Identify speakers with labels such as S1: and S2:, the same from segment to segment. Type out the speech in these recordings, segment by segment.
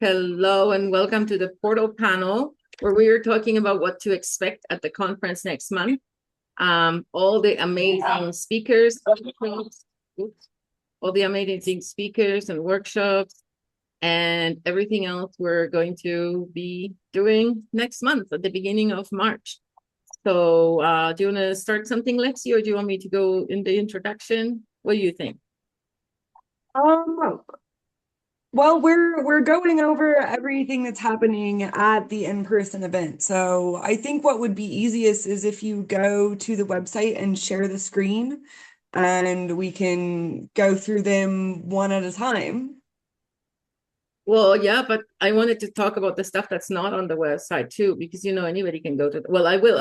S1: Hello and welcome to the Portal panel where we are talking about what to expect at the conference next month. All the amazing speakers, all the amazing speakers and workshops and everything else we're going to be doing next month at the beginning of March. So do you want to start something, Lexi, or do you want me to go in the introduction? What do you think?
S2: Um, well, we're going over everything that's happening at the in-person event. So I think what would be easiest is if you go to the website and share the screen, and we can go through them one at a time.
S1: Well, yeah, but I wanted to talk about the stuff that's not on the website too, because anybody can go to well, I will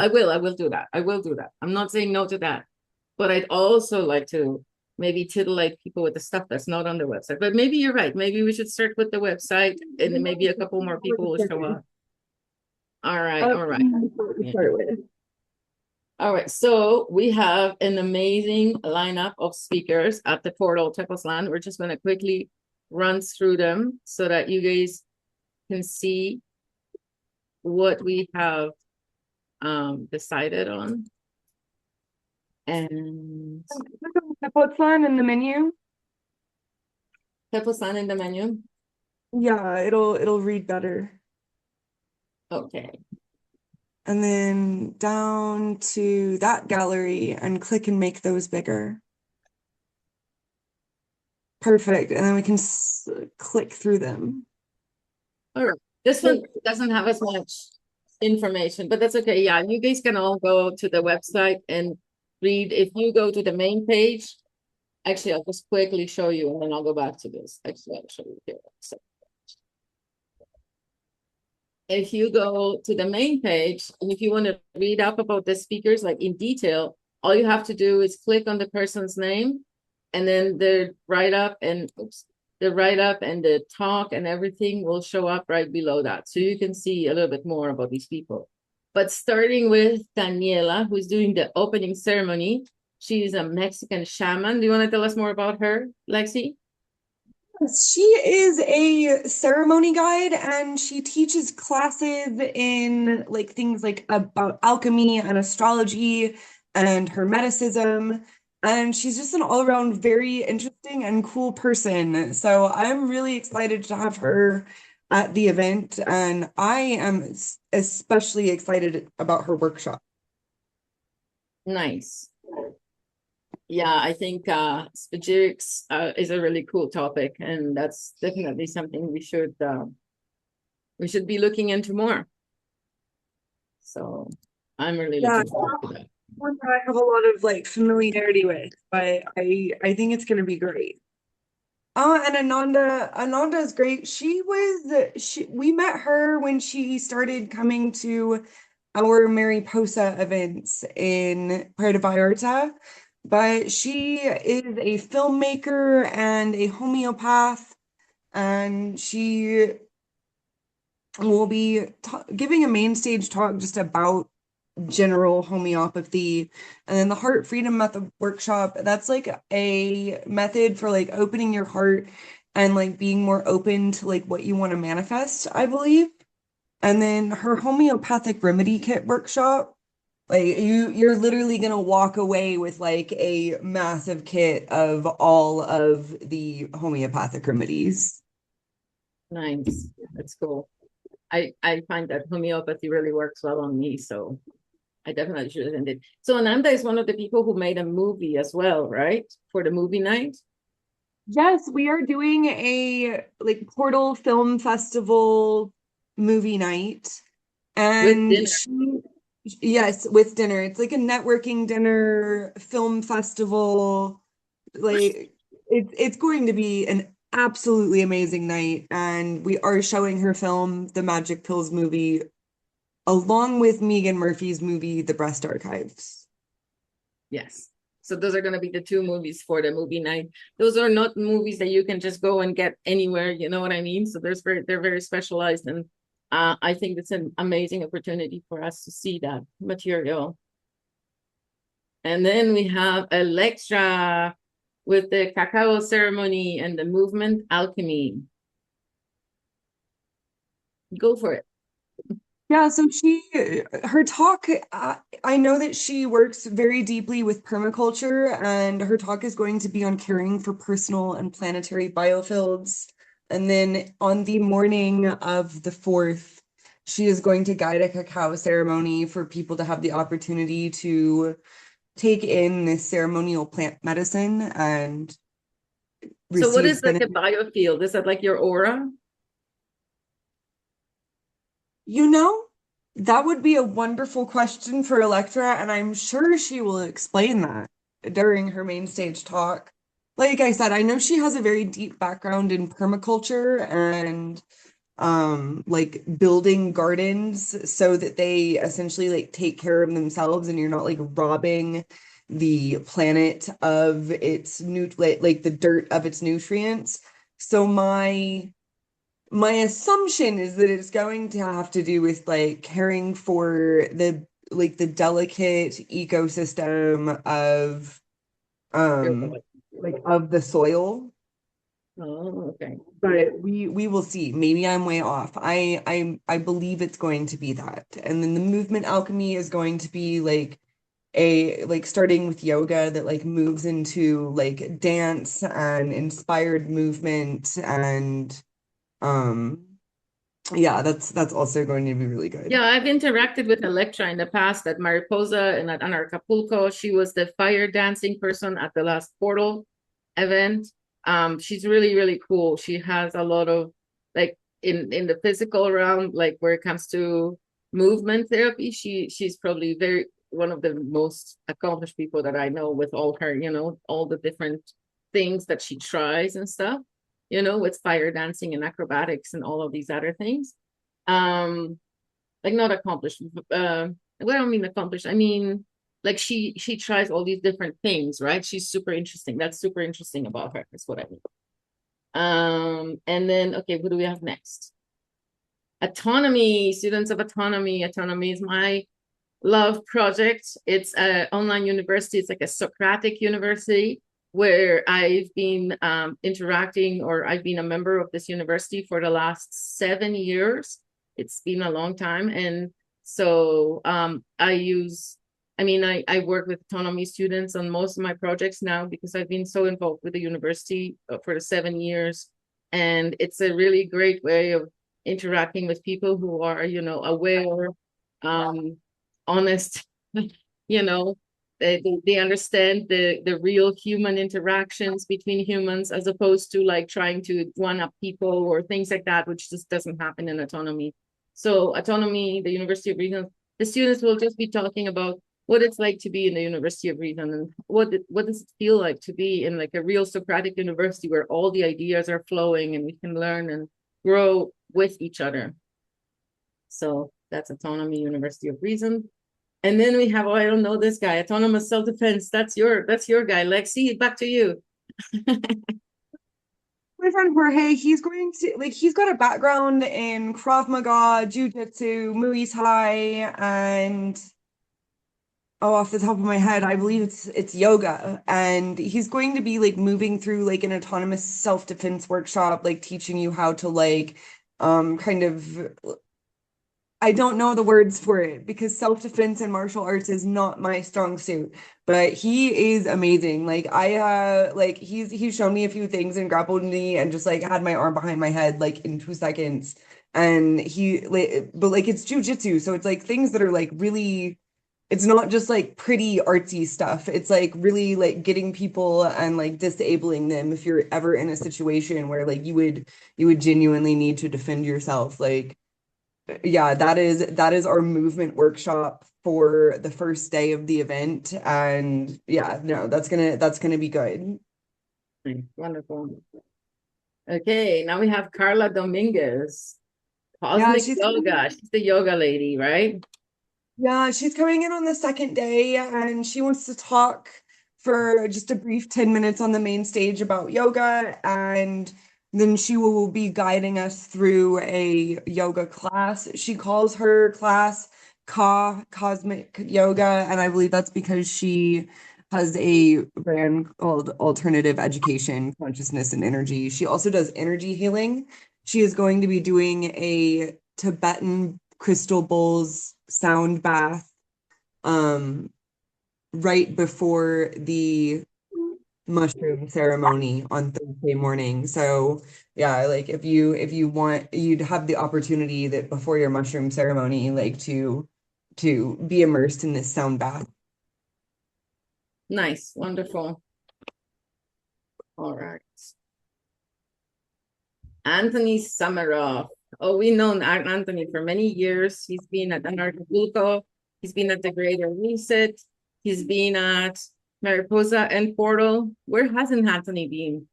S1: do that. I will do that. I'm not saying no to that. But I'd also like to maybe titillate people with the stuff that's not on the website. But maybe you're right. Maybe we should start with the website and then maybe a couple more people will show up. All right, all right. Yeah.
S2: Start with.
S1: All right, so we have an amazing lineup of speakers at the portal Tepoztlán. We're just going to quickly run through them so that you guys can see what we have decided on. And
S2: Tepoztlán in the menu.
S1: Tepoztlán in the menu.
S2: Yeah, it'll read better.
S1: Okay.
S2: And then down to that gallery and click and make those bigger. Perfect. And then we can click through them.
S1: All right. This one doesn't have as much information, but that's okay. Yeah, you guys can all go to the website and read. If you go to the main page, actually, I'll just quickly show you and then I'll go back to this. Actually, I'll show you here. So if you go to the main page and if you want to read up about the speakers like in detail, all you have to do is click on the person's name and then the write-up and the write-up and the talk and everything will show up right below that. So you can see a little bit more about these people. But starting with Daniela, who's doing the opening ceremony, she's a Mexican shaman. Do you want to tell us more about her, Lexi?
S2: She is a ceremony guide and she teaches classes in like things like about alchemy and astrology and hermeticism. And she's just an all-around very interesting and cool person. So I'm really excited to have her at the event, and I am especially excited about her workshop.
S1: Nice. Yeah, I think spagyrics is a really cool topic, and that's definitely something we should be looking into more. So I'm really
S2: Yeah,
S1: looking forward to that.
S2: one that I have a lot of like familiarity with, but I think it's going to be great. And Ananda is great. We met her when she started coming to our Mariposa events in Puerto Vallarta, but she is a filmmaker and a homeopath, and she will be giving a main stage talk just about general homeopathy. And then the heart freedom method workshop, that's like a method for like opening your heart and like being more open to like what you want to manifest, I believe. And then her homeopathic remedy kit workshop, like you're literally gonna walk away with like a massive kit of all of the homeopathic remedies.
S1: Nice. That's cool. I find that homeopathy really works well on me, so I definitely should attend it. So Ananda is one of the people who made a movie as well, right? For the movie night.
S2: Yes, we are doing a like Portal Film Festival movie night.
S1: With
S2: And
S1: dinner.
S2: yes, with dinner. It's like a networking dinner, film festival. Like it's going to be an absolutely amazing night. And we are showing her film, The Magic Pills movie, along with Megan Murphy's movie, The Breast Archives.
S1: Yes. So those are going to be the two movies for the movie night. Those are not movies that you can just go and get anywhere. You know what I mean? So they're very specialized, and I think it's an amazing opportunity for us to see that material. And then we have Electra with the cacao ceremony and the movement alchemy. Go for it.
S2: Yeah, so her talk, I know that she works very deeply with permaculture, and her talk is going to be on caring for personal and planetary biofields. And then on the morning of the 4th, she is going to guide a cacao ceremony for people to have the opportunity to take in this ceremonial plant medicine and
S1: So what is
S2: receive
S1: like a
S2: benefit.
S1: biofield? Is that like your aura?
S2: You know, that would be a wonderful question for Electra, and I'm sure she will explain that during her main stage talk. Like I said, I know she has a very deep background in permaculture and like building gardens so that they essentially like take care of themselves and you're not like robbing the planet of its like the dirt of its nutrients. So my assumption is that it's going to have to do with like caring for the delicate ecosystem of
S1: Your
S2: um
S1: body.
S2: like of the soil.
S1: Oh, okay.
S2: But we will see. Maybe I'm way off. I believe it's going to be that. And then the movement alchemy is going to be like a like starting with yoga that like moves into like dance and inspired movement and um yeah, that's also going to be really good.
S1: Yeah, I've interacted with Electra in the past at Mariposa and at Acapulco. She was the fire dancing person at the last Portal event. She's really, really cool. She has a lot of like in the physical realm, like where it comes to movement therapy, she's probably very one of the most accomplished people that I know with all her, all the different things that she tries and stuff, with fire dancing and acrobatics and all of these other things. Um, like not accomplished, well, I don't mean accomplished, I mean like she tries all these different things, right? She's super interesting. That's super interesting about her, is what I mean. And then okay, what do we have next? Autonomy, students of autonomy. Autonomy is my love project. It's an online university. It's like a Socratic university where I've been interacting, or I've been a member of this university for the last 7 years. It's been a long time. And so I work with autonomy students on most of my projects now because I've been so involved with the university for the 7 years. And it's a really great way of interacting with people who are, aware, um, honest, you know, they understand the real human interactions between humans as opposed to like trying to one up people or things like that, which just doesn't happen in autonomy. So autonomy, the University of Reason, the students will just be talking about what it's like to be in the University of Reason and what does it feel like to be in like a real Socratic university where all the ideas are flowing and we can learn and grow with each other. So that's Autonomy, University of Reason. And then we have, oh, I don't know this guy, autonomous self-defense. That's your guy. Lexi, back to you.
S2: My friend Jorge, he's going to like he's got a background in Krav Maga, Jiu-Jitsu, Muay Thai, and oh, off the top of my head, I believe it's yoga. And he's going to be like moving through like an autonomous self-defense workshop, like teaching you how to like kind of I don't know the words for it because self-defense and martial arts is not my strong suit, but he is amazing. Like like he's shown me a few things and grappled me and just like had my arm behind my head like in 2 seconds. And he like but like it's jujitsu, so it's like things that are like really it's not just like pretty artsy stuff. It's like really like getting people and like disabling them if you're ever in a situation where like you would genuinely need to defend yourself. Like yeah, that is our movement workshop for the first day of the event. And yeah, no, that's gonna be good.
S1: Wonderful. Okay, now we have Carla Dominguez,
S2: Yeah,
S1: Cosmic Yoga. She's the yoga lady, right?
S2: she's coming in on the second day and she wants to talk for just a brief 10 minutes on the main stage about yoga, and then she will be guiding us through a yoga class. She calls her class Cosmic Yoga, and I believe that's because she has a brand called Alternative Education, Consciousness and Energy. She also does energy healing. She is going to be doing a Tibetan crystal bowls sound bath um right before the mushroom ceremony on Thursday morning. So yeah, like if you want, you'd have the opportunity that before your mushroom ceremony, like to be immersed in this sound bath.
S1: Nice, wonderful. All right. Anthony Samaroff. Oh, we've known Anthony for many years. He's been at Anarchapulco. He's been at the Greater Reset. He's been at Mariposa and Portal. Where hasn't Anthony been?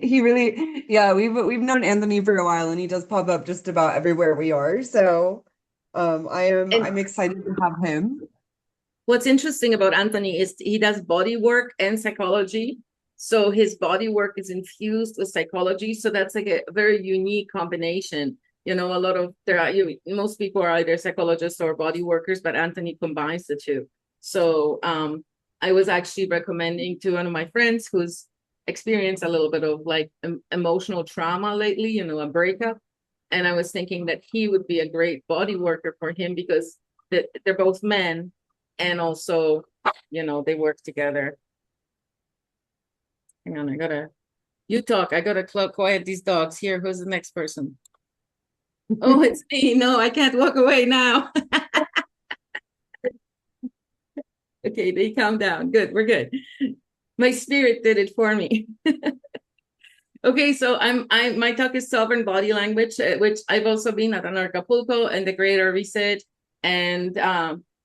S2: He really, yeah, we've known Anthony for a while and he does pop up just about everywhere we are. So
S1: And
S2: I'm excited to have him.
S1: what's interesting about Anthony is he does body work and psychology. So his body work is infused with psychology. So that's like a very unique combination. You know, a lot of most people are either psychologists or body workers, but Anthony combines the two. So I was actually recommending to one of my friends who's experienced a little bit of like emotional trauma lately, you know, a breakup. And I was thinking that he would be a great body worker for him because they're both men and also, you know, they work together. Hang on, you talk. I gotta quiet these dogs. Here, who's the next person? Oh, it's me. No, I can't walk away now. Okay, they calm down. Good, we're good. My spirit did it for me. Okay, so my talk is sovereign body language, which I've also been at Anarchapulco and the Greater Reset and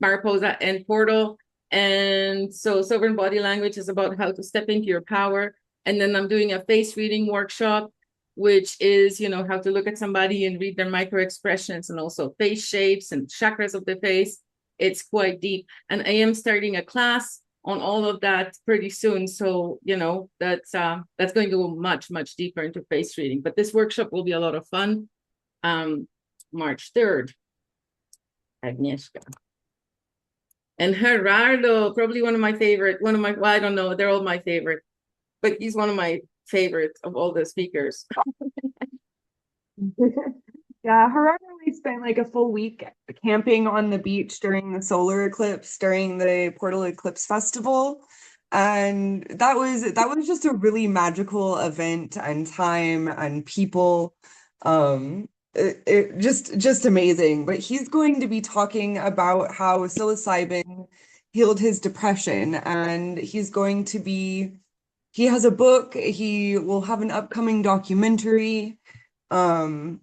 S1: Mariposa and Portal. And so sovereign body language is about how to step into your power. And then I'm doing a face reading workshop, which is, you know, how to look at somebody and read their micro expressions and also face shapes and chakras of the face. It's quite deep. And I am starting a class on all of that pretty soon. So, you know, that's going to go much, much deeper into face reading. But this workshop will be a lot of fun. March 3rd, Agnieszka. And Gerardo, probably one of my, well, I don't know, they're all my favorite, but he's one of my favorites of all the speakers.
S2: Yeah, Gerardo and I spent like a full week camping on the beach during the solar eclipse, during the Portal Eclipse Festival. And that was just a really magical event and time and people. It just amazing. But he's going to be talking about how psilocybin healed his depression, and he has a book, he will have an upcoming documentary. Um,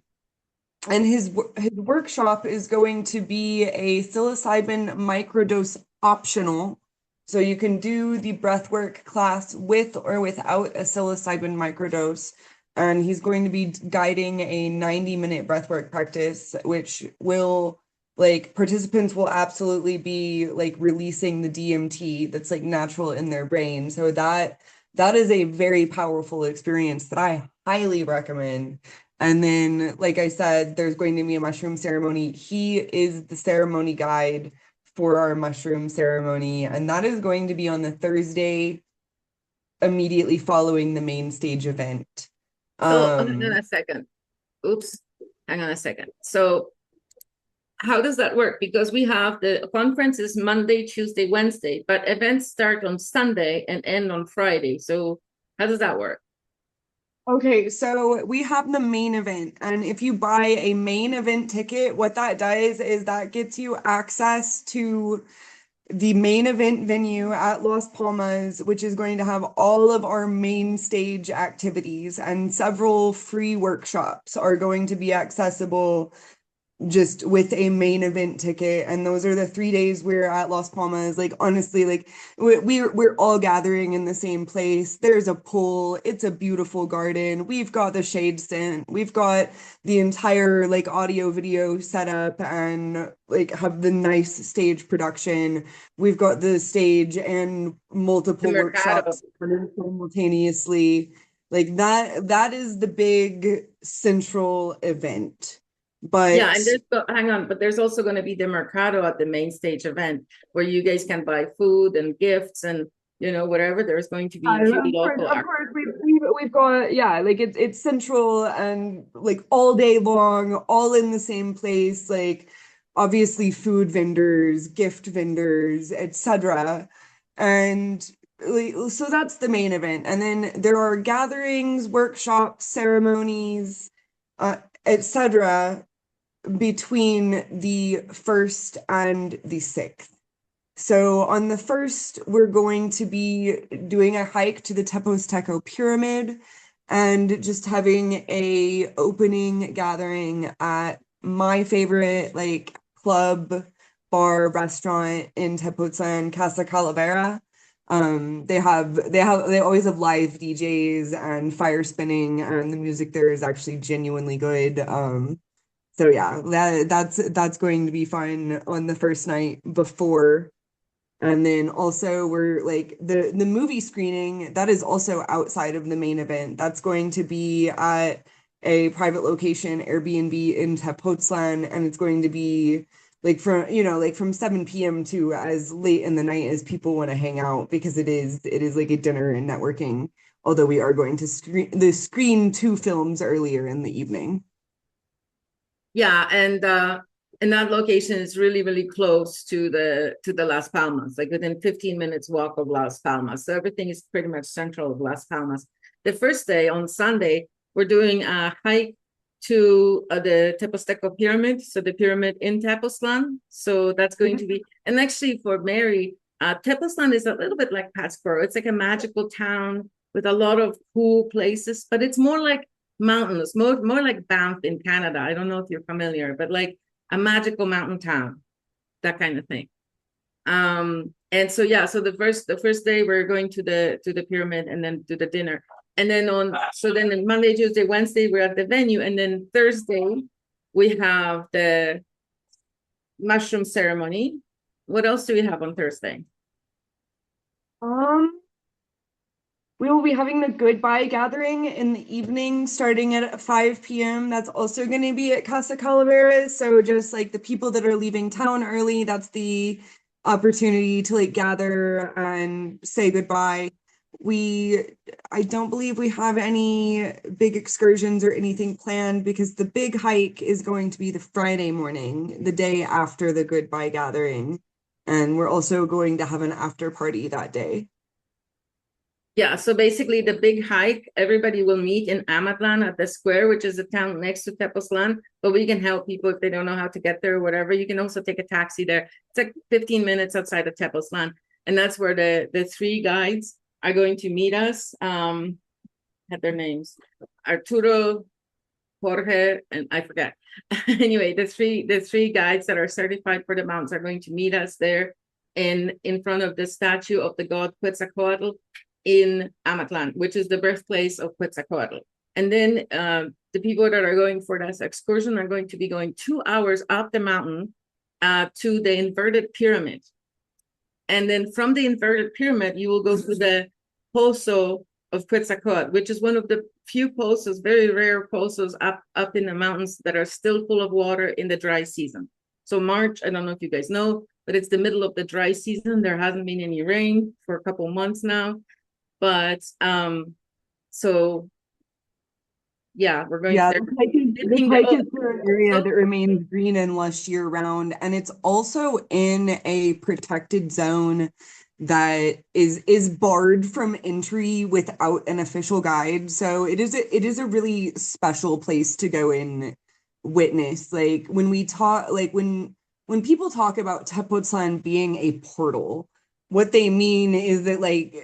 S2: and his workshop is going to be a psilocybin microdose optional. So you can do the breathwork class with or without a psilocybin microdose. And he's going to be guiding a 90-minute breathwork practice, which will, like, participants will absolutely be like releasing the DMT that's like natural in their brain. So that is a very powerful experience that I highly recommend. And then, like I said, there's going to be a mushroom ceremony. He is the ceremony guide for our mushroom ceremony, and that is going to be on the Thursday immediately following the main stage event.
S1: So hang on a second. Oops, hang on a second. So how does that work? Because we have the conference is Monday, Tuesday, Wednesday, but events start on Sunday and end on Friday. So how does that work?
S2: Okay, so we have the main event, and if you buy a main event ticket, what that does is that gets you access to the main event venue at Las Palmas, which is going to have all of our main stage activities, and several free workshops are going to be accessible just with a main event ticket. And those are the 3 days we're at Las Palmas. Like, honestly, like we're all gathering in the same place. There's a pool, it's a beautiful garden, we've got the shade tent, we've got the entire like audio video setup, and like have the nice stage production. We've got the stage and multiple workshops running simultaneously. Like that is the big central event.
S1: Yeah, and
S2: But
S1: hang on, but there's also going to be the Mercado at the main stage event where you guys can buy food and gifts and, you know, whatever. There's going to be a few local
S2: of course, we've got, yeah, like it's central and like all day long, all in the same place, like obviously food vendors, gift vendors, etc. And like, so that's the main event. And then there are gatherings, workshops, ceremonies, etc. between the 1st and the 6th. So on the 1st, we're going to be doing a hike to the Tepoztlán pyramid and just having a opening gathering at my favorite like club, bar, restaurant in Tepoztlán, Casa Calavera. They always have live DJs and fire spinning, and the music there is actually genuinely good. So yeah, that's going to be fun on the first night before. And then also we're like the movie screening that is also outside of the main event. That's going to be at a private location, Airbnb in Tepoztlan, and it's going to be like from 7 p.m. to as late in the night as people want to hang out because it is like a dinner and networking. Although we are going to screen 2 films earlier in the evening.
S1: Yeah, and that location is really, really close to the Las Palmas, like within 15 minutes walk of Las Palmas. So everything is pretty much central of Las Palmas. The first day on Sunday, we're doing a hike to the Tepozteco pyramid, so the pyramid in Tepoztlan. So that's going to be, and actually for Mary, Tepoztlan is a little bit like Pátzcuaro. It's like a magical town with a lot of cool places, but it's more like mountains, more like Banff in Canada. I don't know if you're familiar, but like a magical mountain town, that kind of thing. And so yeah, so the first day we're going to the pyramid and then to the dinner. And then then Monday, Tuesday, Wednesday, we're at the venue. And then Thursday, we have the mushroom ceremony. What else do we have on Thursday?
S2: Um, we will be having the goodbye gathering in the evening starting at 5 p.m. That's also going to be at Casa Calaveras. So just like the people that are leaving town early, that's the opportunity to like gather and say goodbye. I don't believe we have any big excursions or anything planned because the big hike is going to be the Friday morning, the day after the goodbye gathering. And we're also going to have an after party that day.
S1: Yeah, so basically the big hike, everybody will meet in Amatlan at the square, which is a town next to Tepoztlan, but we can help people if they don't know how to get there or whatever. You can also take a taxi there. It's like 15 minutes outside of Tepoztlan. And that's where the 3 guides are going to meet us. Had their names. Arturo, Jorge, and I forget. Anyway, the three guides that are certified for the mountains are going to meet us there in front of the statue of the god Quetzalcoatl in Amatlan, which is the birthplace of Quetzalcoatl. And then the people that are going for this excursion are going to be going 2 hours up the mountain to the inverted pyramid. And then from the inverted pyramid, you will go to the Pozo of Quetzalcoatl, which is one of the few pozos, very rare pozos up in the mountains that are still full of water in the dry season. So March, I don't know if you guys know, but it's the middle of the dry season. There hasn't been any rain for a couple months now. But so yeah, we're going
S2: Yeah,
S1: there.
S2: this hike is through an area that remains green and lush year round, and it's also in a protected zone that is barred from entry without an official guide. So it is a really special place to go and witness. Like when we talk, like when people talk about Tepoztlan being a portal, what they mean is that like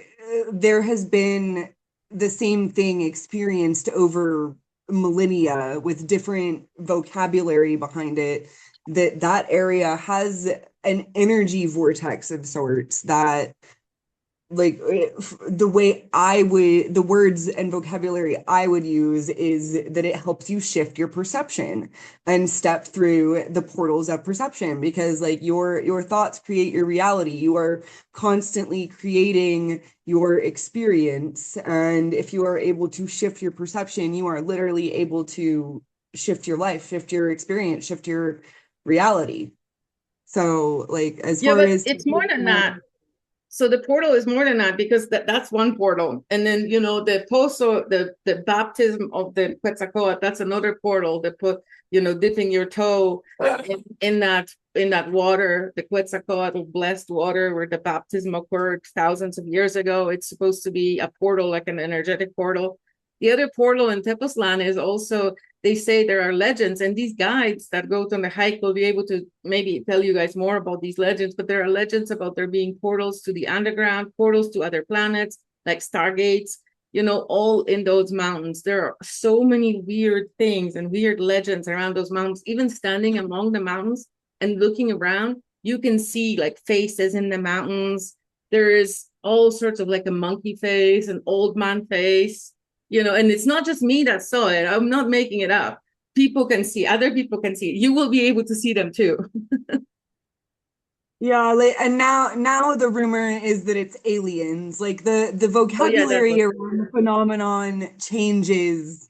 S2: there has been the same thing experienced over millennia with different vocabulary behind it, that area has an energy vortex of sorts that like the words and vocabulary I would use is that it helps you shift your perception and step through the portals of perception because like your thoughts create your reality. You are constantly creating your experience, and if you are able to shift your perception, you are literally able to shift your life, shift your experience, shift your reality. So like as
S1: Yeah,
S2: far
S1: but
S2: as
S1: it's more than that. So the portal is more than that because that's one portal. And then, the pozo, the baptism of the Quetzalcoatl, that's another portal that put, dipping your toe in that water, the Quetzalcoatl blessed water where the baptism occurred thousands of years ago. It's supposed to be a portal, like an energetic portal. The other portal in Tepoztlán is also, they say there are legends, and these guides that go on the hike will be able to maybe tell you guys more about these legends, but there are legends about there being portals to the underground, portals to other planets, like stargates, all in those mountains. There are so many weird things and weird legends around those mountains. Even standing among the mountains and looking around, you can see like faces in the mountains. There is all sorts of like a monkey face, an old man face, and it's not just me that saw it. I'm not making it up. Other people can see it. You will be able to see them too.
S2: Yeah, like, and now the rumor is that it's aliens. Like the
S1: Oh yeah, that
S2: vocabulary
S1: was.
S2: around the phenomenon changes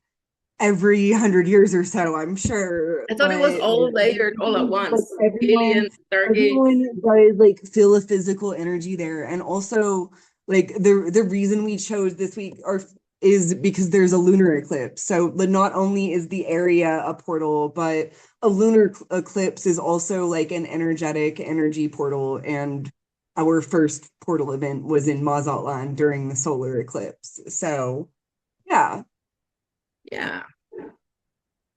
S2: every 100 years or so, I'm sure.
S1: I thought it was
S2: But
S1: all layered all at
S2: like
S1: once. Aliens,
S2: everyone
S1: stargates.
S2: does like feel a physical energy there. And also like the reason we chose this week is because there's a lunar eclipse. So not only is the area a portal, but a lunar eclipse is also like an energetic energy portal. And our first portal event was in Mazatlan during the solar eclipse. So yeah.
S1: Yeah.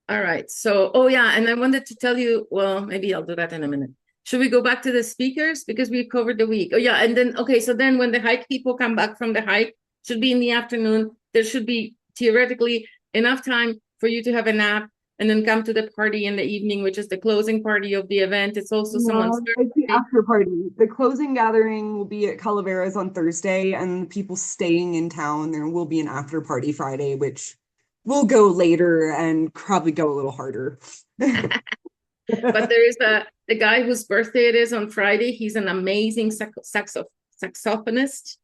S1: All right. So, oh yeah, and I wanted to tell you, well, maybe I'll do that in a minute. Should we go back to the speakers because we covered the week? Oh yeah, and then okay, so then when the hike people come back from the hike, should be in the afternoon. There should be theoretically enough time for you to have a nap and then come to the party in the evening, which is the closing party of the event. It's also someone's
S2: No, it's the
S1: birthday.
S2: after party. The closing gathering will be at Calaveras on Thursday, and people staying in town, there will be an after party Friday, which will go later and probably go a little harder.
S1: But there is the guy whose birthday it is on Friday. He's an amazing saxophonist. Saxophonist,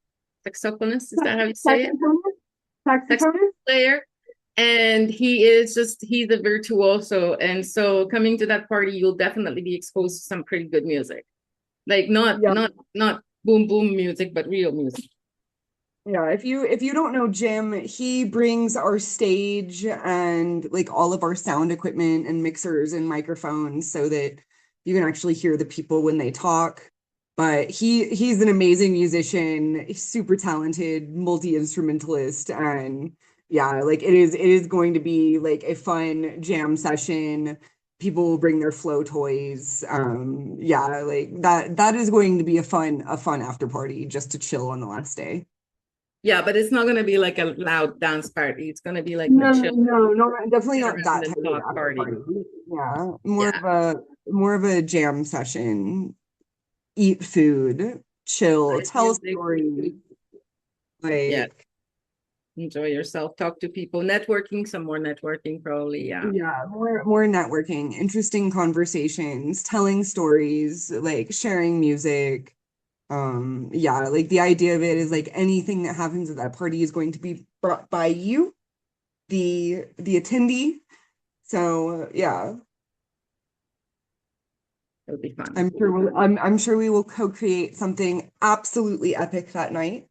S1: is that how you say it?
S2: Saxophonist?
S1: Saxophone
S2: Saxophonist?
S1: player. And he's a virtuoso. And so coming to that party, you'll definitely be exposed to some pretty good music. Like not
S2: Yeah.
S1: not not boom boom music, but real music.
S2: Yeah, if you don't know Jim, he brings our stage and like all of our sound equipment and mixers and microphones so that you can actually hear the people when they talk. But he's an amazing musician, super talented, multi-instrumentalist, and yeah, like it is going to be like a fun jam session. People will bring their flow toys. Yeah, like that is going to be a fun after party just to chill on the last day.
S1: Yeah, but it's not gonna be like a loud dance party. It's gonna be like a
S2: No,
S1: chill
S2: no, no, definitely
S1: sit
S2: not
S1: around
S2: that
S1: and
S2: type of
S1: talk
S2: after
S1: party.
S2: party. Yeah, more
S1: Yeah,
S2: of a jam session, eat food, chill,
S1: live
S2: tell
S1: music.
S2: stories,
S1: Yeah,
S2: like
S1: enjoy yourself, talk to people, networking, some more networking probably. Yeah.
S2: yeah, more networking, interesting conversations, telling stories, like sharing music. Yeah, like the idea of it is like anything that happens at that party is going to be brought by you, the attendee. So yeah.
S1: It'll be fun.
S2: I'm sure we will co-create something absolutely epic that night.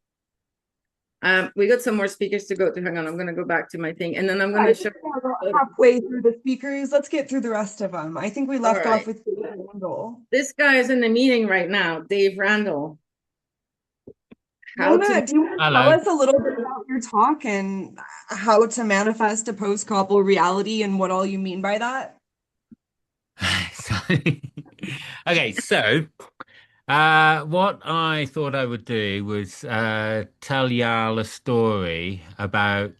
S1: We got some more speakers to go to. Hang on, I'm gonna go back to my thing, and then I'm
S2: I
S1: gonna
S2: think
S1: show.
S2: we're about halfway through the speakers. Let's get through the rest of them. I think we
S1: All
S2: left off
S1: right,
S2: with David Randall.
S1: this guy is in the meeting right now, Dave Randall. How to
S2: Mona, do you want to tell
S3: Hello.
S2: us a little bit about your talk and how to manifest a post-couple reality and what all you mean by that?
S3: So, okay, so what I thought I would do was tell y'all a story about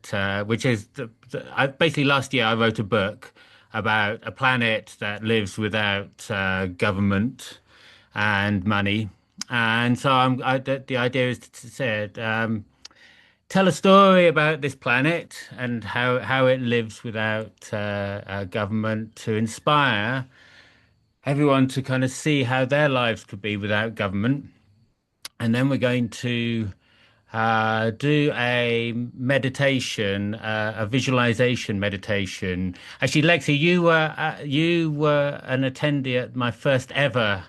S3: which is basically last year I wrote a book about a planet that lives without government and money, and so the idea is to say tell a story about this planet and how it lives without government to inspire everyone to kind of see how their lives could be without government. And then we're going to do a meditation, a visualization meditation. Actually, Lexi, you were an attendee at my first ever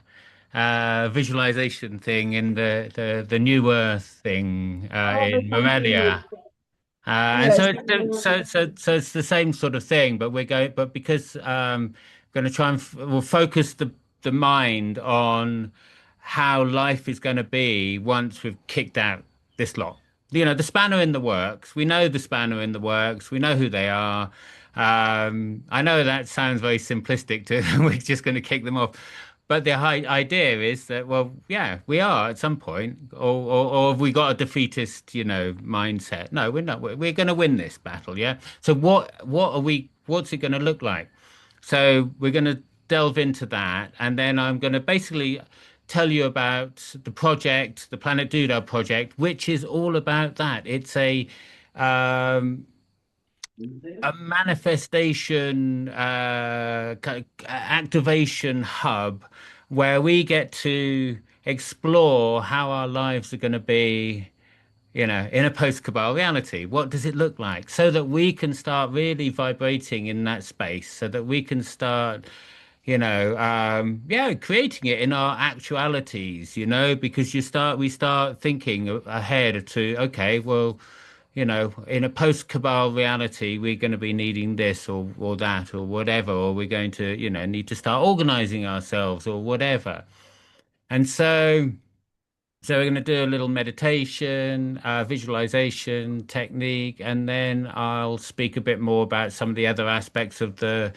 S3: visualization thing in the New Earth thing
S2: Oh, the
S3: in
S2: sensory.
S3: Morelia. And
S2: Yes.
S3: so it's the same sort of thing, but because going to try and we'll focus the mind on how life is going to be once we've kicked out this lot. You know, the spanner in the works. We know the spanner in the works. We know who they are. I know that sounds very simplistic to we're just going to kick them off. But the idea is that, well, yeah, we are at some point, or have we got a defeatist, mindset? No, we're not. We're going to win this battle, yeah. So what are we? What's it going to look like? So we're going to delve into that, and then I'm going to basically tell you about the project, the Planet Doodle project, which is all about that. It's um, a manifestation activation hub where we get to explore how our lives are going to be, in a post-cabal reality. What does it look like? So that we can start really vibrating in that space, so that we can start, yeah, creating it in our actualities, because we start thinking ahead to, okay, well, in a post-cabal reality, we're going to be needing this or that or whatever, or we're going to, need to start organizing ourselves or whatever. And so we're going to do a little meditation, visualization technique, and then I'll speak a bit more about some of the other aspects of uh,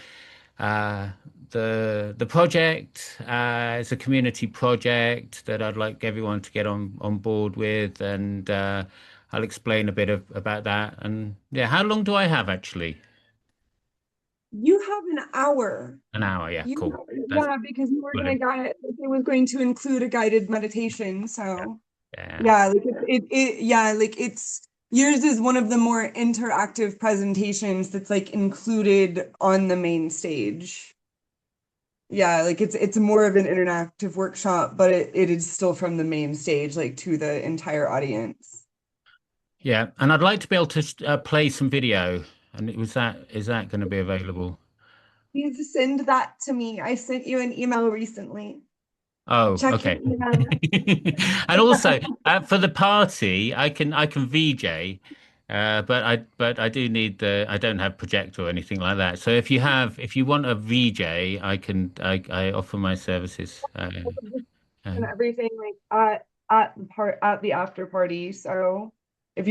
S3: the project. It's a community project that I'd like everyone to get on board with, and I'll explain a bit about that. And yeah, how long do I have actually?
S2: You have an hour.
S3: An hour, yeah,
S2: You,
S3: cool. That's
S2: yeah, because you were gonna
S3: brilliant.
S2: guide, it was going to include a guided meditation.
S3: Yeah,
S2: So
S3: yeah.
S2: yeah, like yeah, like yours is one of the more interactive presentations that's like included on the main stage. Yeah, like it's more of an interactive workshop, but it is still from the main stage, like to the entire audience.
S3: Yeah, and I'd like to be able to play some video. And is that going to be available?
S2: Please send that to me. I sent you an email recently.
S3: Oh,
S2: Check your
S3: okay.
S2: email.
S3: And also for the party, I can VJ, but I do need I don't have projector or anything like that. So if you want a VJ, I offer my services. Uh,
S2: And everything like at the after party. So
S3: yeah.
S2: if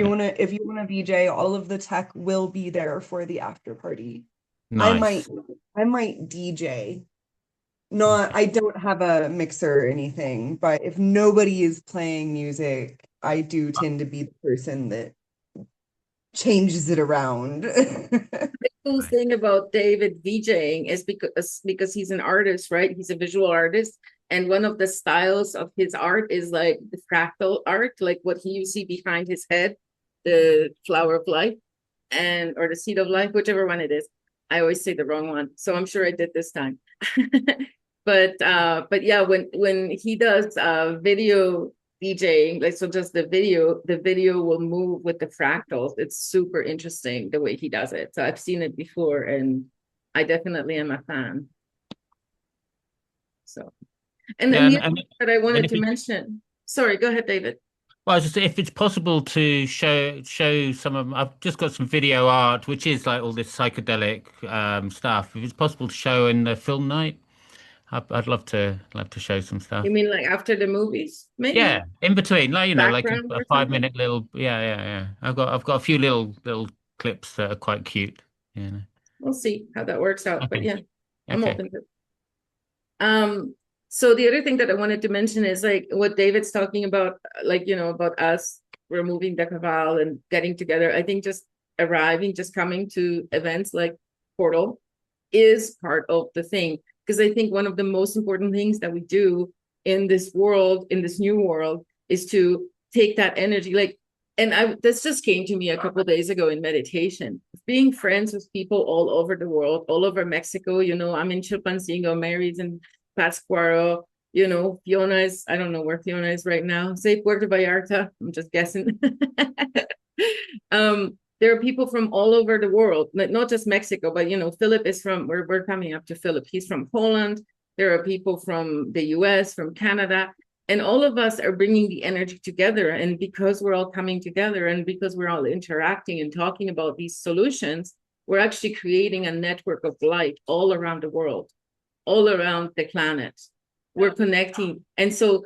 S2: you wanna VJ, all of the tech will be there for the after party. I might
S3: Nice.
S2: I might DJ. Not I don't have a mixer or anything, but if nobody is playing music, I do tend to be the person that changes it around.
S1: Cool
S3: Nice.
S1: thing about David VJing is because he's an artist, right? He's a visual artist, and one of the styles of his art is like the fractal art, like what you see behind his head, the flower of life, and or the seed of life, whichever one it is. I always say the wrong one, so I'm sure I did this time. But yeah, when he does video DJing, like so just the video will move with the fractals. It's super interesting the way he does it. So I've seen it before and I definitely am a fan. So and
S3: Yeah,
S1: then the
S3: and,
S1: other
S3: and
S1: thing that I
S3: and
S1: wanted
S3: if
S1: to
S3: it,
S1: mention, sorry, go ahead, David.
S3: well, just if it's possible to show some of, I've just got some video art, which is like all this psychedelic stuff. If it's possible to show in the film night, I'd love to show some
S1: You
S3: stuff.
S1: mean like after the movies, maybe
S3: Yeah, in between, like like
S1: background
S3: a
S1: or
S3: five
S1: something?
S3: minute little, yeah, yeah, yeah. I've got a few little clips that are quite cute.
S1: We'll see how that works out. But
S3: Okay,
S1: yeah, I'm
S3: okay.
S1: open to it. So the other thing that I wanted to mention is like what David's talking about, like, about us removing the cabal and getting together. I think just arriving, just coming to events like Portal is part of the thing. Because I think one of the most important things that we do in this world, in this new world, is to take that energy. Like, and this just came to me a couple of days ago in meditation. Being friends with people all over the world, all over Mexico. I'm in Chilpancingo, Mary's in Pátzcuaro. Fiona is, I don't know where Fiona is right now. Say Puerto Vallarta. I'm just guessing. There are people from all over the world, not just Mexico, but Philip is from, we're coming up to Philip. He's from Poland. There are people from the US, from Canada, and all of us are bringing the energy together. And because we're all coming together and because we're all interacting and talking about these solutions, we're actually creating a network of light all around the world, all around the planet. We're connecting. And so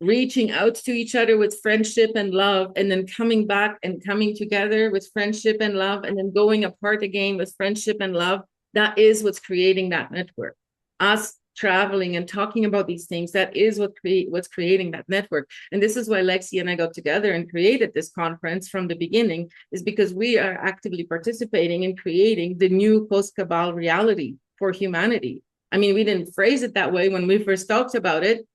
S1: reaching out to each other with friendship and love, and then coming back and coming together with friendship and love, and then going apart again with friendship and love, that is what's creating that network. Us traveling and talking about these things, that is what's creating that network. And this is why Lexi and I got together and created this conference from the beginning, is because we are actively participating in creating the new post-Cabal reality for humanity. I mean, we didn't phrase it that way when we first talked about it.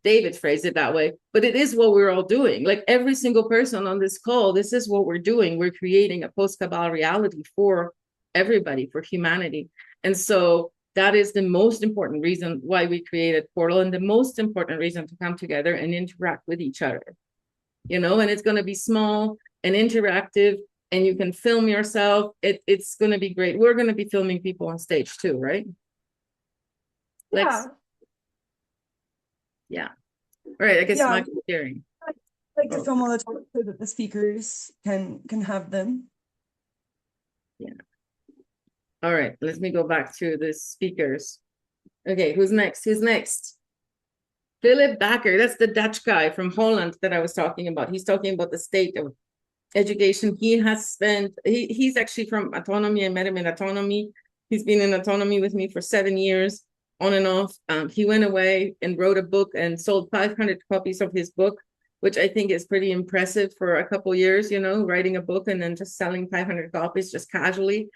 S1: David phrased it that way, but it is what we're all doing. Like every single person on this call, this is what we're doing. We're creating a post-Cabal reality for everybody, for humanity. And so that is the most important reason why we created Portal, and the most important reason to come together and interact with each other. And it's going to be small and interactive, and you can film yourself. It's going to be great. We're going to be filming people on stage too, right?
S2: Yeah.
S1: Yeah. All right. I guess
S2: Yeah.
S1: Michael's sharing.
S2: I like to film all the talks so that the speakers can have them.
S1: Yeah. All right. Let me go back to the speakers. Okay. Who's next? Philip Bakker. That's the Dutch guy from Holland that I was talking about. He's talking about the state of education. He's actually from Autonomy. I met him in Autonomy. He's been in Autonomy with me for 7 years, on and off. He went away and wrote a book and sold 500 copies of his book, which I think is pretty impressive for a couple years, writing a book and then just selling 500 copies just casually.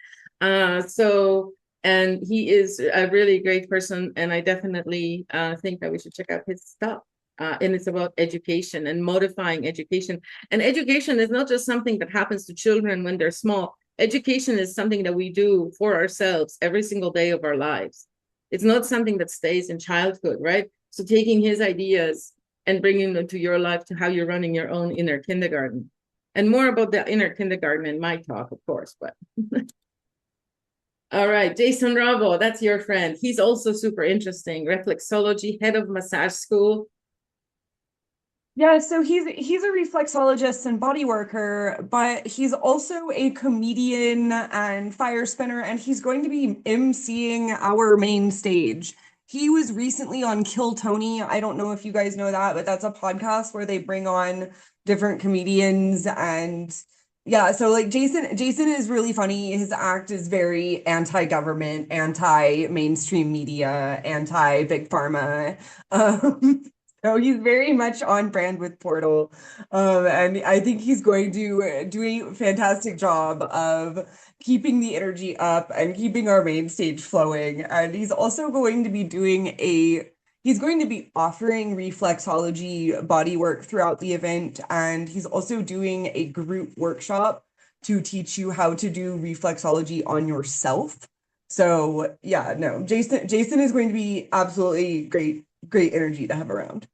S1: And he is a really great person, and I definitely think that we should check out his stuff. And it's about education and modifying education. And education is not just something that happens to children when they're small. Education is something that we do for ourselves every single day of our lives. It's not something that stays in childhood, right? So taking his ideas and bringing them to your life, to how you're running your own inner kindergarten. And more about the inner kindergarten in my talk, of course, but... All right, Jason Ravo, that's your friend. He's also super interesting. Reflexology, head of massage school.
S2: Yeah, so he's a reflexologist and body worker, but he's also a comedian and fire spinner, and he's going to be emceeing our main stage. He was recently on Kill Tony. I don't know if you guys know that, but that's a podcast where they bring on different comedians. And yeah, so like Jason is really funny. His act is very anti-government, anti-mainstream media, anti-big pharma. So he's very much on brand with Portal. And I think he's going to do a fantastic job of keeping the energy up and keeping our main stage flowing. And he's also going to be he's going to be offering reflexology bodywork throughout the event. And he's also doing a group workshop to teach you how to do reflexology on yourself. So yeah, no, Jason is going to be absolutely great energy to have around.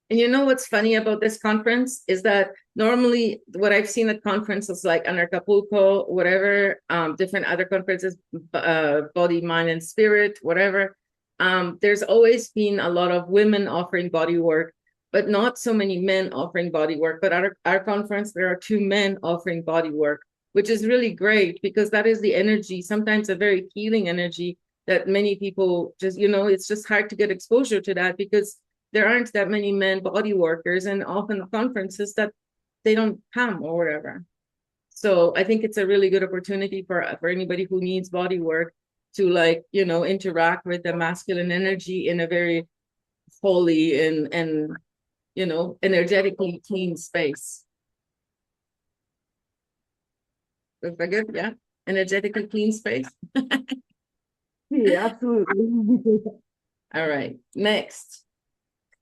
S1: And you know what's funny about this conference is that normally what I've seen at conferences like Acapulco, whatever, different other conferences, Body, Mind, and Spirit, whatever, there's always been a lot of women offering body work, but not so many men offering body work. But at our conference, there are 2 men offering body work, which is really great because that is the energy, sometimes a very healing energy that many people just, it's just hard to get exposure to that because there aren't that many men body workers, and often conferences that they don't come or whatever. So I think it's a really good opportunity for anybody who needs body work to interact with the masculine energy in a very holy and energetically clean space. Is that good? Yeah. Energetically clean space.
S2: Yeah, absolutely.
S1: All right. Next.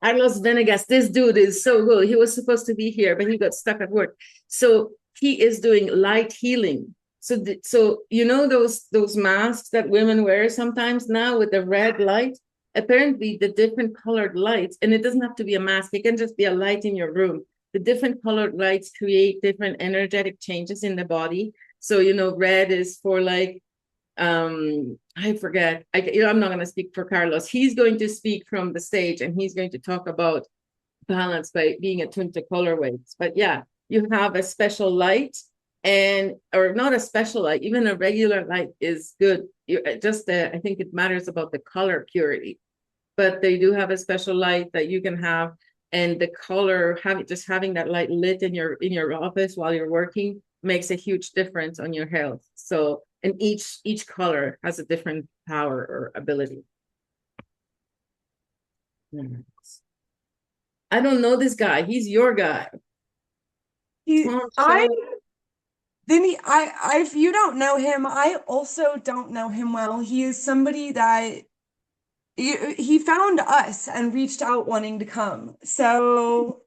S1: Carlos Venegas, this dude is so good. He was supposed to be here, but he got stuck at work. So he is doing light healing. So those masks that women wear sometimes now with the red light, apparently the different colored lights, and it doesn't have to be a mask, it can just be a light in your room. The different colored lights create different energetic changes in the body. So, red is for I forget. I'm not going to speak for Carlos. He's going to speak from the stage, and he's going to talk about balance by being attuned to color weights. But yeah, you have a special light, and or not a special light, even a regular light is good. I think it matters about the color purity, but they do have a special light that you can have, and the color, having that light lit in your office while you're working makes a huge difference on your health. So, and each color has a different power or ability. I don't know this guy. He's your guy.
S2: If you don't know him, I also don't know him well. He is somebody that he found us and reached out wanting to come. So,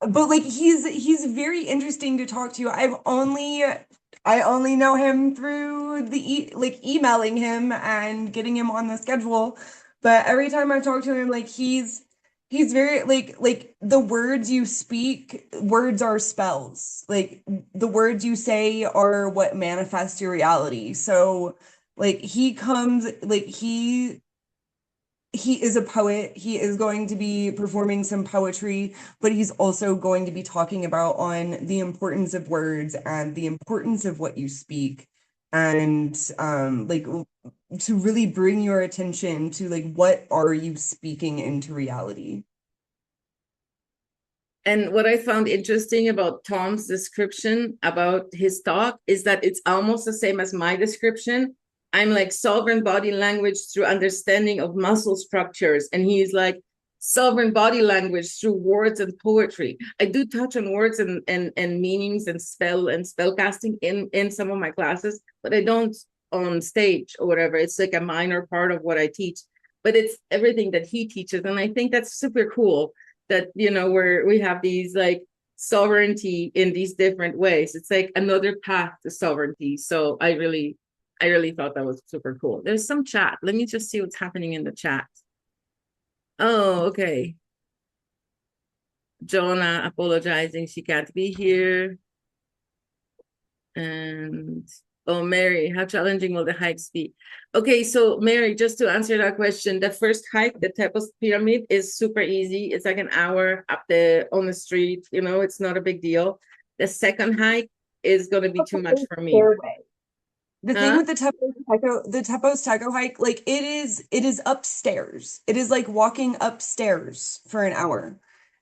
S2: but like he's very interesting to talk to. I only know him through emailing him and getting him on the schedule. But every time I've talked to him, like he's very like the words you speak, words are spells. Like the words you say are what manifest your reality. So like he is a poet. He is going to be performing some poetry, but he's also going to be talking about on the importance of words and the importance of what you speak, and like to really bring your attention to like what are you speaking into reality.
S1: And what I found interesting about Tom's description about his talk is that it's almost the same as my description. I'm like sovereign body language through understanding of muscle structures. And he's like sovereign body language through words and poetry. I do touch on words and meanings and spell casting in some of my classes, but I don't on stage or whatever. It's like a minor part of what I teach, but it's everything that he teaches. And I think that's super cool that, we have these like sovereignty in these different ways. It's like another path to sovereignty. So I really thought that was super cool. There's some chat. Let me just see what's happening in the chat. Oh, okay. Jonah apologizing she can't be here. And Mary, how challenging will the hikes be? Okay, so Mary, just to answer that question, the first hike, the Tepos Pyramid, is super easy. It's like an hour up on the street. It's not a big deal. The second hike is going to be too much for me.
S2: The thing with the Tepos Taco hike, like it is upstairs. It is like walking upstairs for an hour.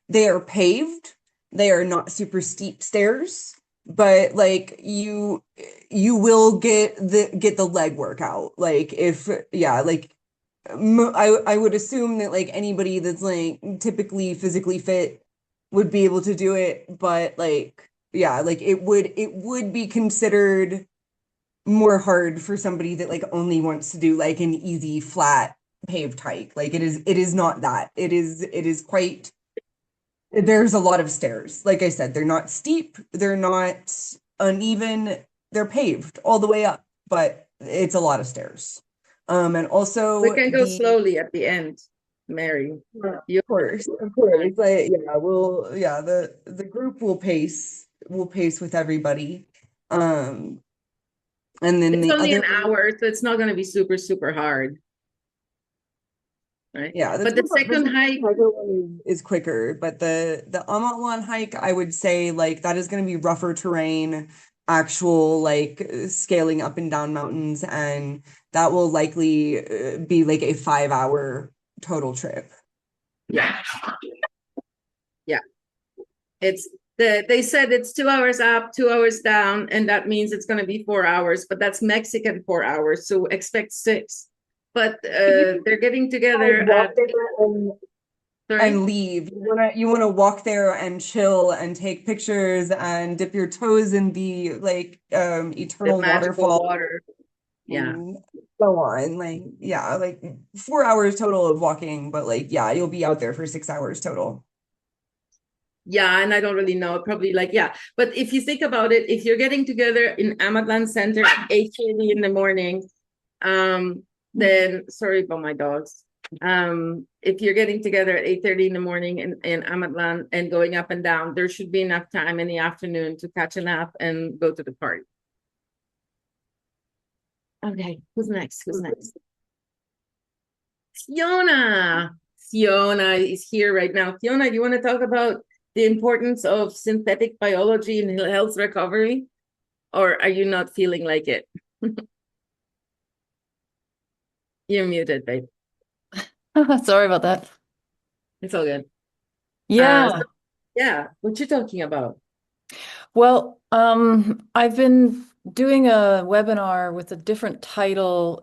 S2: They are paved. They are not super steep stairs, but like you will get the leg workout. Like I would assume that like anybody that's like typically physically fit would be able to do it, but like it would be considered more hard for somebody that like only wants to do like an easy flat paved hike. Like it is not that. It is quite, there's a lot of stairs. Like I said, they're not steep, they're not uneven, they're paved all the way up, but it's a lot of stairs. And also
S1: we can go slowly at the end, Mary.
S2: Of course. Like the group will pace with everybody. And then
S1: it's
S2: the
S1: only
S2: other
S1: an hour, so it's not going to be super, super hard. Right.
S2: Yeah,
S1: but the second hike
S2: is quicker. But the Amatlan hike, I would say like that is going to be rougher terrain, actual like scaling up and down mountains, and that will likely be like a 5-hour total trip.
S1: Yeah. They said it's 2 hours up, 2 hours down, and that means it's going to be 4 hours, but that's Mexican 4 hours, so expect 6. But they're getting together
S2: and leave. You wanna walk there and chill and take pictures and dip your toes in the like eternal
S1: the
S2: waterfall.
S1: Water. Yeah.
S2: So on. Like 4 hours total of walking, but like you'll be out there for 6 hours total.
S1: Yeah, and I don't really know, probably but if you think about it, if you're getting together in Amatlan Center at 8:30 in the morning, then sorry about my dogs. If you're getting together at 8:30 in the morning in Amatlan and going up and down, there should be enough time in the afternoon to catch a nap and go to the party. Okay, who's next? Who's next? Fiona. Fiona is here right now. Fiona, do you want to talk about the importance of synthetic biology in health recovery? Or are you not feeling like it? You're muted, babe.
S4: Sorry about that.
S1: It's all good.
S4: Yeah.
S1: Yeah, what you talking about?
S4: Well, I've been doing a webinar with a different title.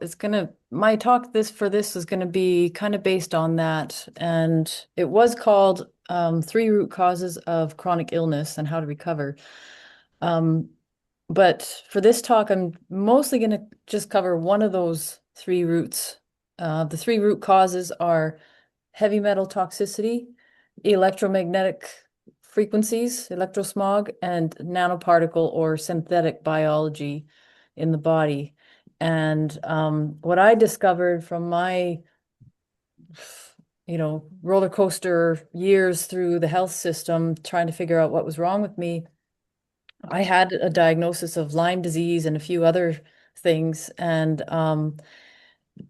S4: My talk this is gonna be kind of based on that. And it was called Three Root Causes of Chronic Illness and How to Recover. But for this talk, I'm mostly gonna just cover one of those three roots. The three root causes are heavy metal toxicity, electromagnetic frequencies, electrosmog, and nanoparticle or synthetic biology in the body. And what I discovered from my, roller coaster years through the health system, trying to figure out what was wrong with me, I had a diagnosis of Lyme disease and a few other things. And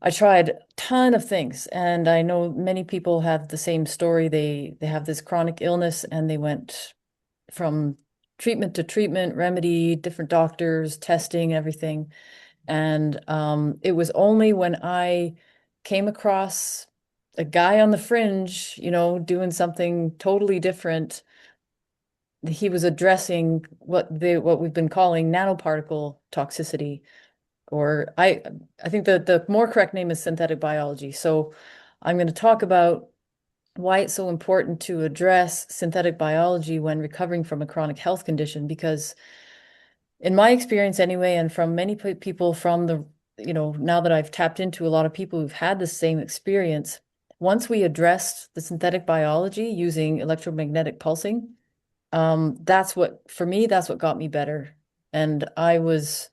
S4: I tried a ton of things, and I know many people have the same story. They have this chronic illness, and they went from treatment to treatment, remedy, different doctors, testing, everything. And it was only when I came across a guy on the fringe, doing something totally different. He was addressing what we've been calling nanoparticle toxicity, or I think the more correct name is synthetic biology. So I'm going to talk about why it's so important to address synthetic biology when recovering from a chronic health condition, because in my experience anyway, and from many people from now that I've tapped into a lot of people who've had the same experience, once we addressed the synthetic biology using electromagnetic pulsing, for me, that's what got me better. And I was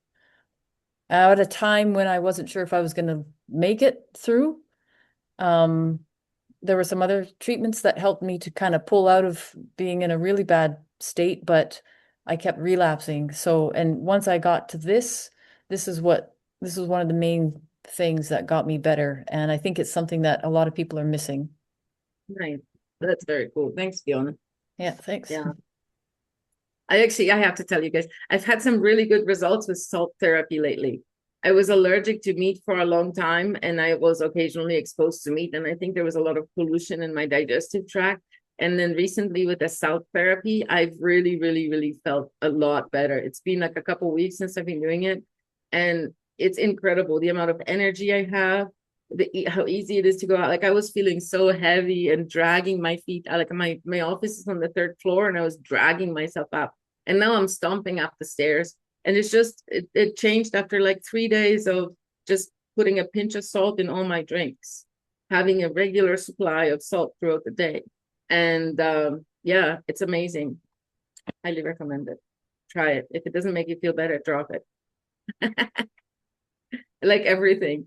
S4: at a time when I wasn't sure if I was going to make it through. There were some other treatments that helped me to kind of pull out of being in a really bad state, but I kept relapsing. So, and once I got to this is one of the main things that got me better. And I think it's something that a lot of people are missing.
S1: Nice. That's very cool. Thanks, Fiona.
S4: Yeah, thanks.
S1: Yeah. I have to tell you guys, I've had some really good results with salt therapy lately. I was allergic to meat for a long time, and I was occasionally exposed to meat. And I think there was a lot of pollution in my digestive tract. And then recently with the salt therapy, I've really, really, really felt a lot better. It's been like a couple weeks since I've been doing it. And it's incredible the amount of energy I have, how easy it is to go out. Like I was feeling so heavy and dragging my feet. Like my office is on the third floor, and I was dragging myself up. And now I'm stomping up the stairs. And it's just it changed after like 3 days of just putting a pinch of salt in all my drinks, having a regular supply of salt throughout the day. And yeah, it's amazing. Highly recommend it. Try it. If it doesn't make you feel better, drop it. Like everything.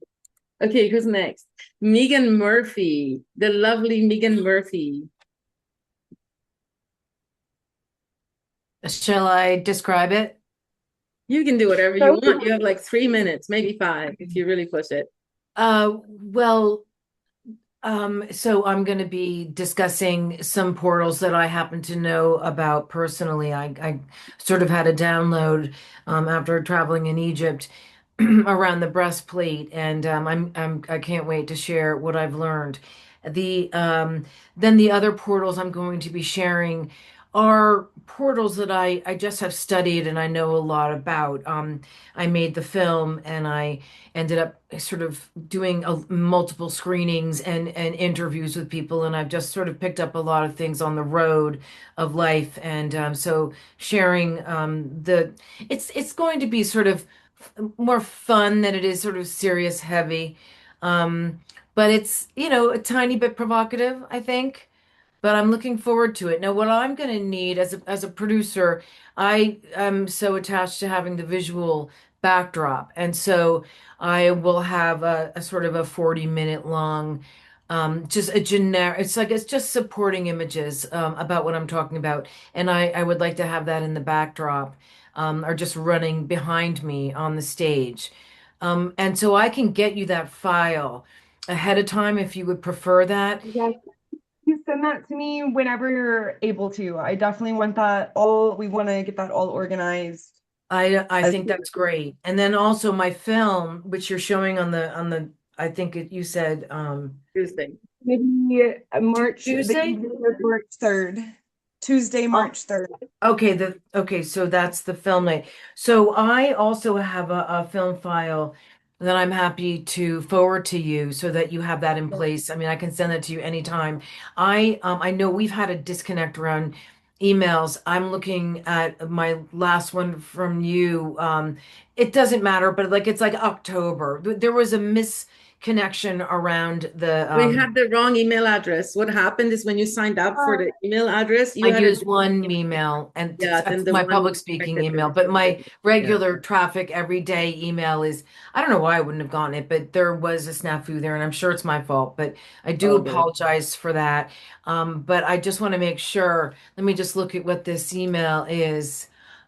S1: Okay, who's next? Megan Murphy, the lovely Megan Murphy.
S5: Shall I describe it?
S1: You can do whatever you want. You have like 3 minutes, maybe 5, if you really push it.
S5: Well, so I'm going to be discussing some portals that I happen to know about personally. I sort of had a download after traveling in Egypt around the breastplate, and I can't wait to share what I've learned. Then the other portals I'm going to be sharing are portals that I just have studied and I know a lot about. I made the film and I ended up sort of doing multiple screenings and interviews with people, and I've just sort of picked up a lot of things on the road of life, and so sharing it's going to be sort of more fun than it is sort of serious heavy, but it's a tiny bit provocative, I think. But I'm looking forward to it. Now, what I'm going to need as a producer, I am so attached to having the visual backdrop. And so I will have a sort of a 40-minute long, just a generic, it's just supporting images about what I'm talking about. And I would like to have that in the backdrop, or just running behind me on the stage. And so I can get you that file ahead of time if you would prefer that.
S2: Yes, you send that to me whenever you're able to. I definitely want that all, we want to get that all organized.
S5: I
S2: As
S5: think that's great. And then also my film, which you're showing on the I think you said
S1: Tuesday.
S2: maybe March, the
S5: Tuesday?
S2: evening of March 3rd, Tuesday,
S5: Oh,
S2: March 3rd.
S5: okay, so that's the film night. So I also have a film file that I'm happy to forward to you so that you have that in place. I mean, I can send that to you anytime. I know we've had a disconnect around emails. I'm looking at my last one from you. It doesn't matter, but like it's like October. There was a misconnection around the
S1: We had the wrong email address. What happened is when you signed up for the email address,
S5: I
S1: you had a
S5: use one email and
S1: yeah, then
S5: that's
S1: the
S5: my
S1: one
S5: public speaking
S1: connected to
S5: email,
S1: the
S5: but my
S1: system. Yeah,
S5: regular traffic everyday email is, I don't know why I wouldn't have gotten it, but there was a snafu there and I'm sure it's my fault, but I do
S1: all good.
S5: apologize for that. But I just want to make sure, let me just look at what this email is.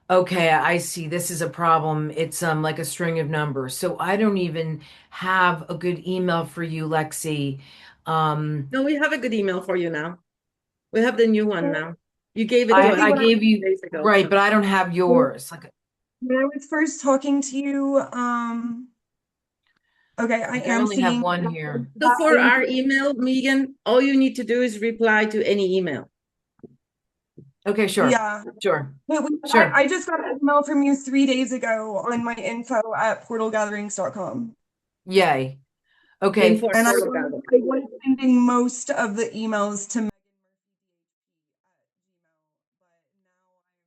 S5: Okay, I see. This is a problem. It's like a string of numbers. So I don't even have a good email for you, Lexi.
S1: No, we have a good email for you now. We have the new one now. You gave it to us
S5: I gave you,
S1: days ago.
S5: right, but I don't have yours. Like
S2: When I was first talking to you, okay, I
S5: I
S2: am
S5: only have
S2: seeing
S5: one here.
S1: So
S2: that
S1: for
S2: link.
S1: our email, Megan, all you need to do is reply to any email.
S5: Okay, sure.
S2: Yeah.
S5: Sure.
S2: But
S5: Sure.
S2: I just got an email from you 3 days ago on my info at portalgatherings.com.
S5: Yay. Okay.
S1: Info at
S2: And I
S1: Portal
S2: was,
S1: Gathering.
S2: I was sending most of the emails to Megan Murphy DHP at Gmail, but now I am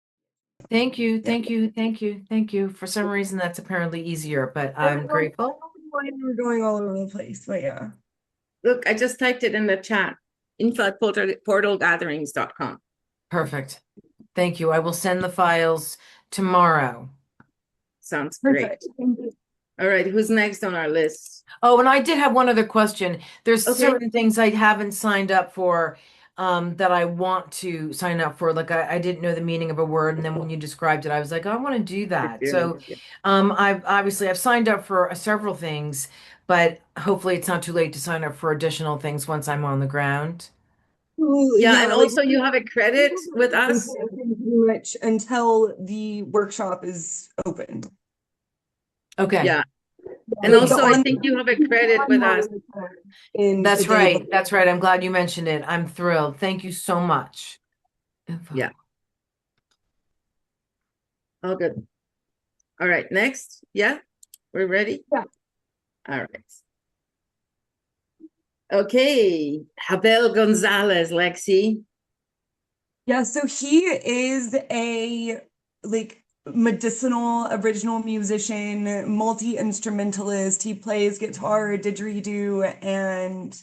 S2: sending it to Megan.
S5: Thank you.
S2: Yeah.
S5: Thank you. Thank you. Thank you. For some reason, that's apparently easier, but
S2: I don't
S5: I'm
S2: know
S5: grateful.
S2: why we're going all over the place, but yeah.
S1: Look, I just typed it in the chat. Info at portalgatherings.com.
S5: Perfect. Thank you. I will send the files tomorrow.
S1: Sounds great.
S2: Perfect. Thank you.
S1: All right, who's next on our list?
S5: Oh, and I did have one other question. There's
S1: Okay.
S5: certain things I haven't signed up for that I want to sign up for. Like I didn't know the meaning of a word, and then when you described it, I was like, oh, I want to do that. So I've signed up for several things, but hopefully it's not too late to sign up for additional things once I'm on the ground.
S2: Ooh,
S1: Yeah, and
S2: like
S1: also you have a credit with us.
S2: pretty much until the workshop is open.
S5: Okay.
S1: Yeah. And
S2: Like
S1: also, I think you have a credit with us.
S2: in the
S5: That's
S2: day
S5: right.
S2: before.
S5: That's right. I'm glad you mentioned it. I'm thrilled. Thank you so much.
S1: Yeah. All good. All right, next. Yeah, we're ready?
S2: Yeah.
S1: All right. Okay, Abel Gonzalez, Lexi.
S2: Yeah, so he is a like medicinal original musician, multi-instrumentalist. He plays guitar, didgeridoo, and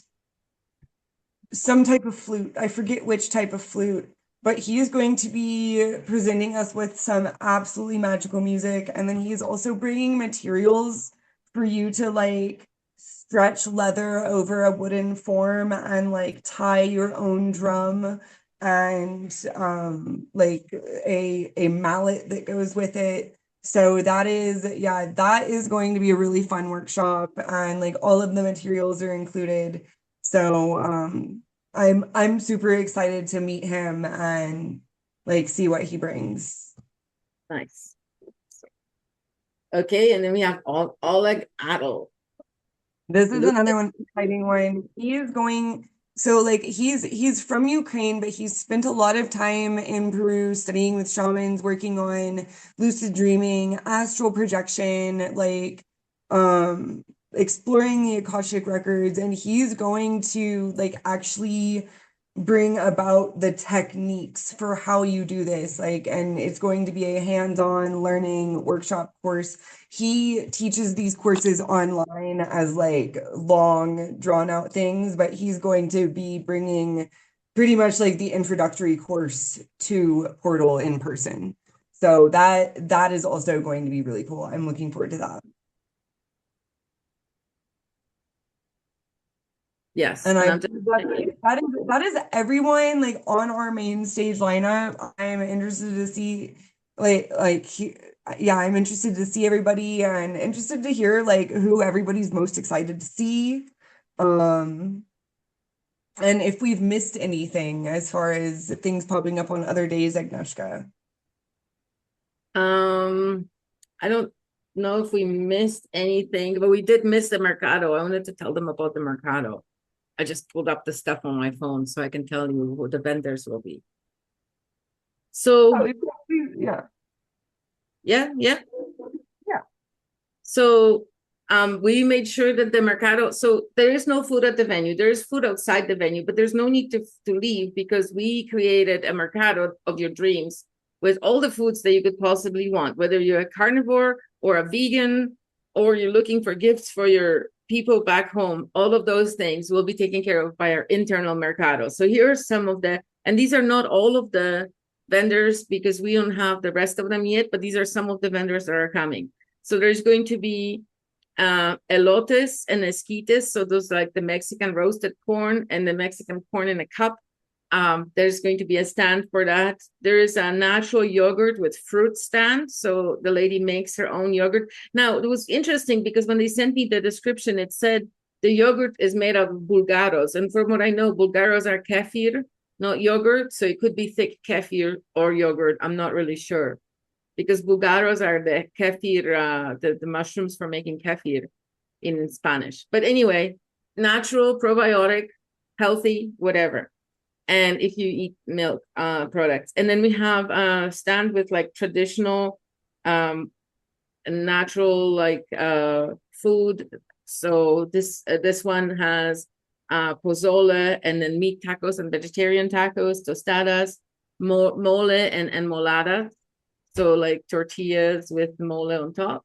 S2: some type of flute. I forget which type of flute, but he is going to be presenting us with some absolutely magical music. And then he's also bringing materials for you to like stretch leather over a wooden form and like tie your own drum and like a mallet that goes with it. So that is, yeah, that is going to be a really fun workshop, and like all of the materials are included. So I'm super excited to meet him and like see what he brings.
S1: Nice. Okay, and then we have Oleg Adel.
S2: This is another one exciting one. He is going, so like he's from Ukraine, but he's spent a lot of time in Peru studying with shamans, working on lucid dreaming, astral projection, like exploring the Akashic records, and he's going to like actually bring about the techniques for how you do this, like, and it's going to be a hands-on learning workshop course. He teaches these courses online as like long drawn out things, but he's going to be bringing pretty much like the introductory course to Portal in person. So that is also going to be really cool. I'm looking forward to that.
S1: Yes,
S2: And
S1: and
S2: I
S1: I'm just
S2: that is everyone like on our main stage lineup. I'm interested to see like yeah, I'm interested to see everybody and interested to hear like who everybody's most excited to see. Um, and if we've missed anything as far as things popping up on other days, Agnieszka.
S1: I don't know if we missed anything, but we did miss the Mercado. I wanted to tell them about the Mercado. I just pulled up the stuff on my phone so I can tell you who the vendors will be. So
S2: Oh, yeah.
S1: yeah.
S2: Yeah.
S1: So we made sure that the Mercado, so there is no food at the venue. There is food outside the venue, but there's no need to leave because we created a Mercado of your dreams with all the foods that you could possibly want, whether you're a carnivore or a vegan, or you're looking for gifts for your people back home. All of those things will be taken care of by our internal Mercado. So here are some of the, and these are not all of the vendors because we don't have the rest of them yet, but these are some of the vendors that are coming. So there's going to be elotes and esquites. So those like the Mexican roasted corn and the Mexican corn in a cup. There's going to be a stand for that. There is a natural yogurt with fruit stand. So the lady makes her own yogurt. Now, it was interesting because when they sent me the description, it said the yogurt is made of bulgaros. And from what I know, bulgaros are kefir, not yogurt. So it could be thick kefir or yogurt. I'm not really sure. Because bulgaros are the kefir, the mushrooms for making kefir in Spanish. But anyway, natural, probiotic, healthy, whatever. And if you eat milk products. And then we have a stand with like traditional natural like food. So this one has pozole and then meat tacos and vegetarian tacos, tostadas, mole and molada. So like tortillas with mole on top.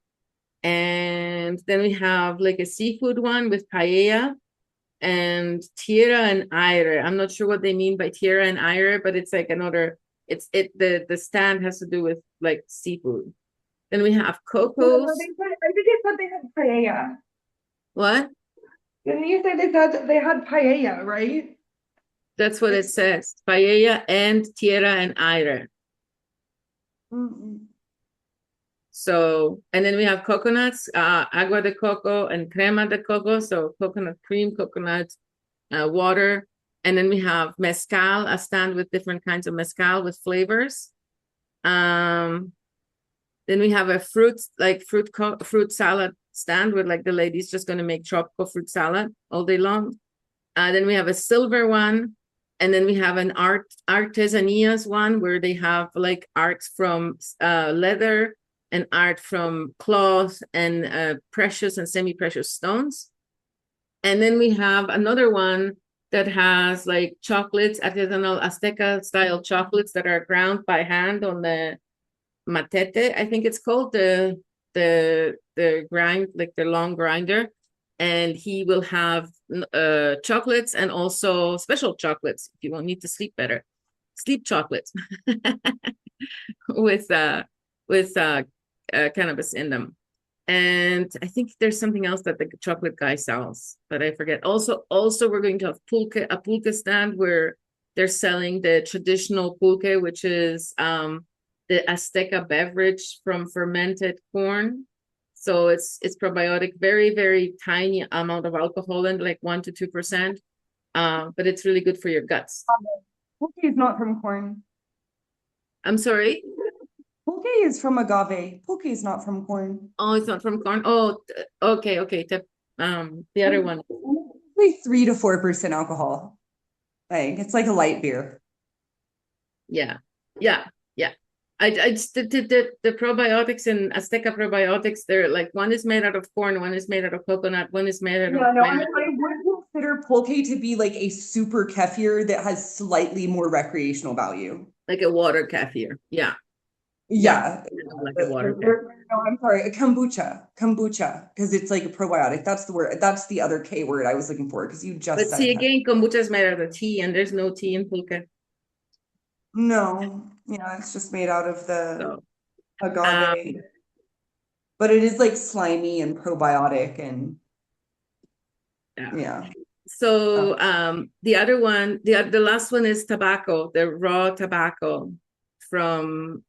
S1: And then we have like a seafood one with paella and tierra and aire. I'm not sure what they mean by tierra and aire, but it's like another, the stand has to do with like seafood. Then we have cocos.
S2: I think it said they had paella.
S1: What?
S2: Didn't you say they had paella, right?
S1: That's what it says. Paella and tierra and aire. So, and then we have coconuts, agua de coco and crema de coco. So coconut cream, coconut water. And then we have mezcal, a stand with different kinds of mezcal with flavors. Then we have a fruit salad stand where like the lady's just going to make tropical fruit salad all day long. Then we have a silver one. And then we have an artesanias one where they have like arts from leather and art from cloth and precious and semi-precious stones. And then we have another one that has like chocolates, artisanal Azteca style chocolates that are ground by hand on the matete, I think it's called, the grind, like the long grinder. And he will have chocolates and also special chocolates if you won't need to sleep better. Sleep chocolates with cannabis in them. And I think there's something else that the chocolate guy sells, but I forget. Also, we're going to have a pulque stand where they're selling the traditional pulque, which is the Azteca beverage from fermented corn. So it's probiotic, very, very tiny amount of alcohol in, like 1 to 2%. But it's really good for your guts.
S2: Pulque is not from corn.
S1: I'm sorry?
S2: Pulque is from agave. Pulque is not from corn.
S1: Oh, it's not from corn. Oh, okay. The other one.
S2: Like 3 to 4% alcohol. Like it's like a light beer.
S1: Yeah. I just did the probiotics and Azteca probiotics. They're like one is made out of corn, one is made out of coconut, one is made out of
S2: I would consider pulque to be like a super kefir that has slightly more recreational value.
S1: like a water kefir. Yeah.
S2: Yeah.
S1: Like a water kefir.
S2: No, I'm sorry, a kombucha, because it's like a probiotic. That's the word. That's the other K word I was looking for because you just
S1: But
S2: said
S1: see
S2: that.
S1: again, kombucha is made out of tea, and there's no tea in pulque.
S2: No, yeah, it's just made out of the
S1: So,
S2: agave. But it is like slimy and probiotic and yeah.
S1: So the other one, the last one is tobacco, the raw tobacco from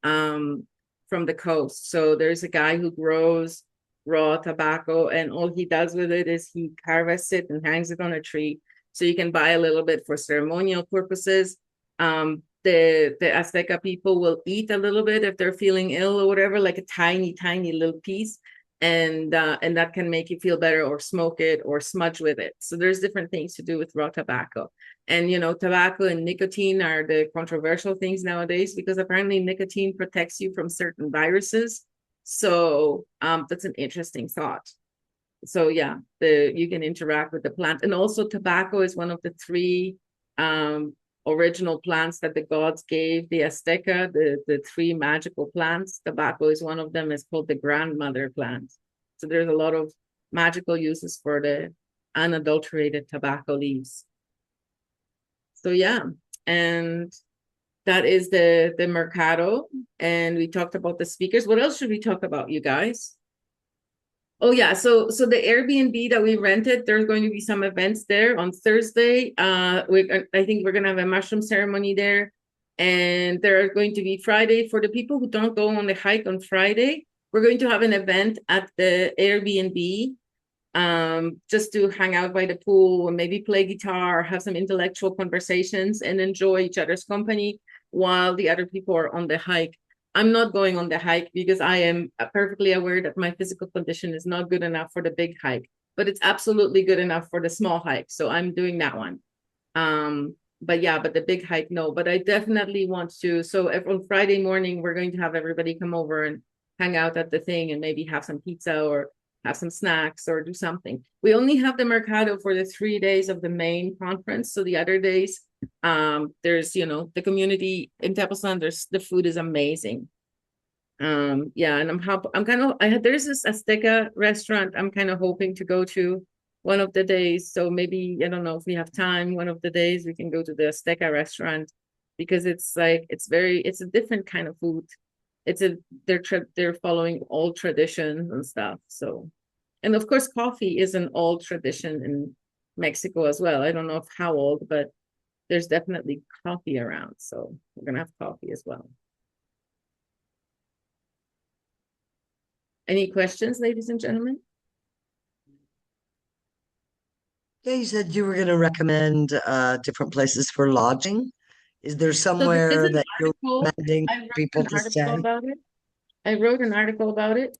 S1: from the coast. So there's a guy who grows raw tobacco, and all he does with it is he harvests it and hangs it on a tree. So you can buy a little bit for ceremonial purposes. The Azteca people will eat a little bit if they're feeling ill or whatever, like a tiny, tiny little piece. And that can make you feel better, or smoke it or smudge with it. So there's different things to do with raw tobacco. And, tobacco and nicotine are the controversial things nowadays, because apparently nicotine protects you from certain viruses. So that's an interesting thought. So yeah, you can interact with the plant. And also tobacco is one of the three original plants that the gods gave the Azteca, the three magical plants. Tobacco is one of them. It's called the grandmother plant. So there's a lot of magical uses for the unadulterated tobacco leaves. So yeah, and that is the mercado. And we talked about the speakers. What else should we talk about, you guys? Oh yeah, so the Airbnb that we rented, there's going to be some events there on Thursday. I think we're gonna have a mushroom ceremony there, and there are going to be Friday for the people who don't go on the hike on Friday. We're going to have an event at the Airbnb, just to hang out by the pool and maybe play guitar, have some intellectual conversations, and enjoy each other's company while the other people are on the hike. I'm not going on the hike because I am perfectly aware that my physical condition is not good enough for the big hike, but it's absolutely good enough for the small hike. So I'm doing that one. But the big hike, no, but I definitely want to. So on Friday morning, we're going to have everybody come over and hang out at the thing and maybe have some pizza or have some snacks or do something. We only have the mercado for the 3 days of the main conference. So the other days, there's the community in Tepoztlán, the food is amazing. And there's this Azteca restaurant I'm kind of hoping to go to one of the days. So maybe, I don't know if we have time, one of the days we can go to the Azteca restaurant, because it's a different kind of food. They're following old traditions and stuff. So, and of course, coffee is an old tradition in Mexico as well. I don't know how old, but there's definitely coffee around. So we're gonna have coffee as well. Any questions, ladies and gentlemen?
S6: Yeah, you said you were going to recommend different places for lodging. Is there
S1: So
S6: somewhere that you're recommending
S1: I wrote
S6: people
S1: an
S6: to
S1: article
S6: stay?
S1: about it. I wrote an article about it.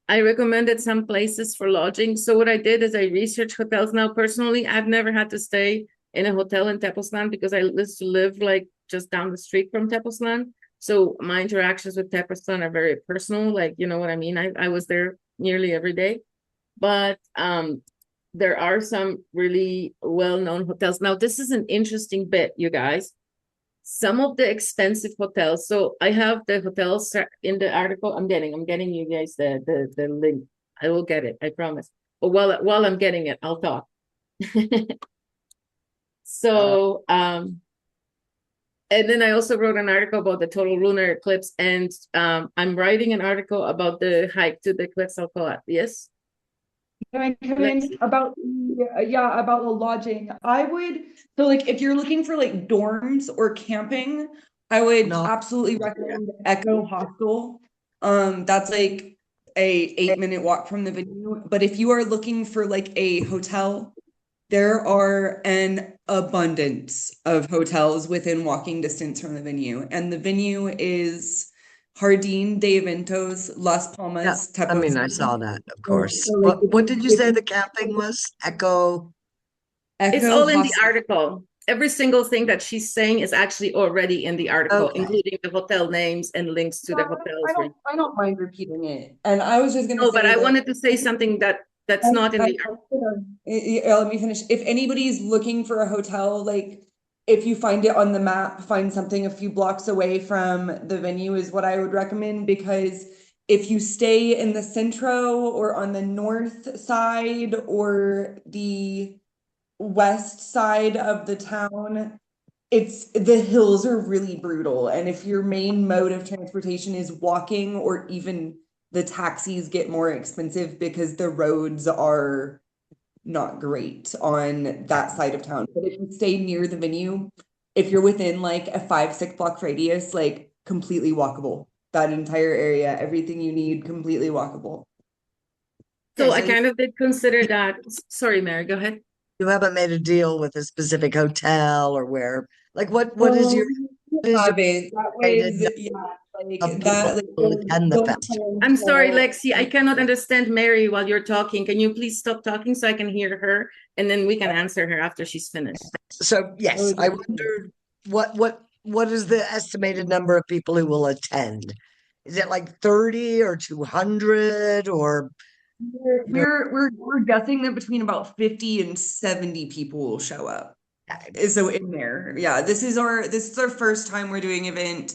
S1: I recommended some places for lodging. So what I did is I researched hotels. Now, personally, I've never had to stay in a hotel in Tepoztlán because I used to live like just down the street from Tepoztlán. So my interactions with Tepoztlán are very personal. Like, you know what I mean? I was there nearly every day. But there are some really well-known hotels. Now, this is an interesting bit, you guys. Some of the expensive hotels. So I have the hotels in the article. I'm getting you guys the link. I will get it, I promise. But while I'm getting it, I'll talk. So and then I also wrote an article about the total lunar eclipse, and I'm writing an article about the hike to the Quetzalcoatl. Yes.
S2: Can I come in about about the lodging? So like if you're looking for like dorms or camping, I would absolutely recommend Echo Hostel. That's like a 8-minute walk from the venue. But if you are looking for like a hotel, there are an abundance of hotels within walking distance from the venue. And the venue is Jardín de Eventos, Las Palmas,
S6: I mean, I
S2: Tepoztlán.
S6: saw that, of course.
S2: So, like,
S6: What did you say the camping was? Echo?
S1: It's
S2: Echo
S1: all in the
S2: Hostel.
S1: article. Every single thing that she's saying is actually already in the article,
S6: Okay.
S1: including the hotel names and links to the hotels.
S2: I don't mind repeating it. And I was just gonna
S1: No,
S2: say
S1: but I
S2: that
S1: wanted to say something that's not in the article.
S2: let me finish. If anybody's looking for a hotel, like if you find it on the map, find something a few blocks away from the venue is what I would recommend, because if you stay in the centro or on the north side or the west side of the town, the hills are really brutal. And if your main mode of transportation is walking, or even the taxis get more expensive because the roads are not great on that side of town. But if you stay near the venue, if you're within like a 5-6 block radius, like completely walkable. that entire area. Everything you need, completely walkable.
S1: So
S6: Okay,
S1: I
S6: so
S1: kind of did consider that. Sorry, Mary, go ahead.
S6: you haven't made a deal with a specific hotel or where, like what is your
S2: That way,
S6: estimated
S2: yeah, like
S6: of people
S2: that, like
S6: who will attend the
S2: those
S6: festival?
S2: plans
S1: I'm sorry,
S2: will-
S1: Lexi, I cannot understand Mary while you're talking. Can you please stop talking so I can hear her? And then we can answer her after she's finished.
S6: So yes, I wondered what is the estimated number of people who will attend? Is it like 30 or 200 or
S2: We're guessing that between about 50 and 70 people will show up. So in there, yeah, this is our first time we're doing event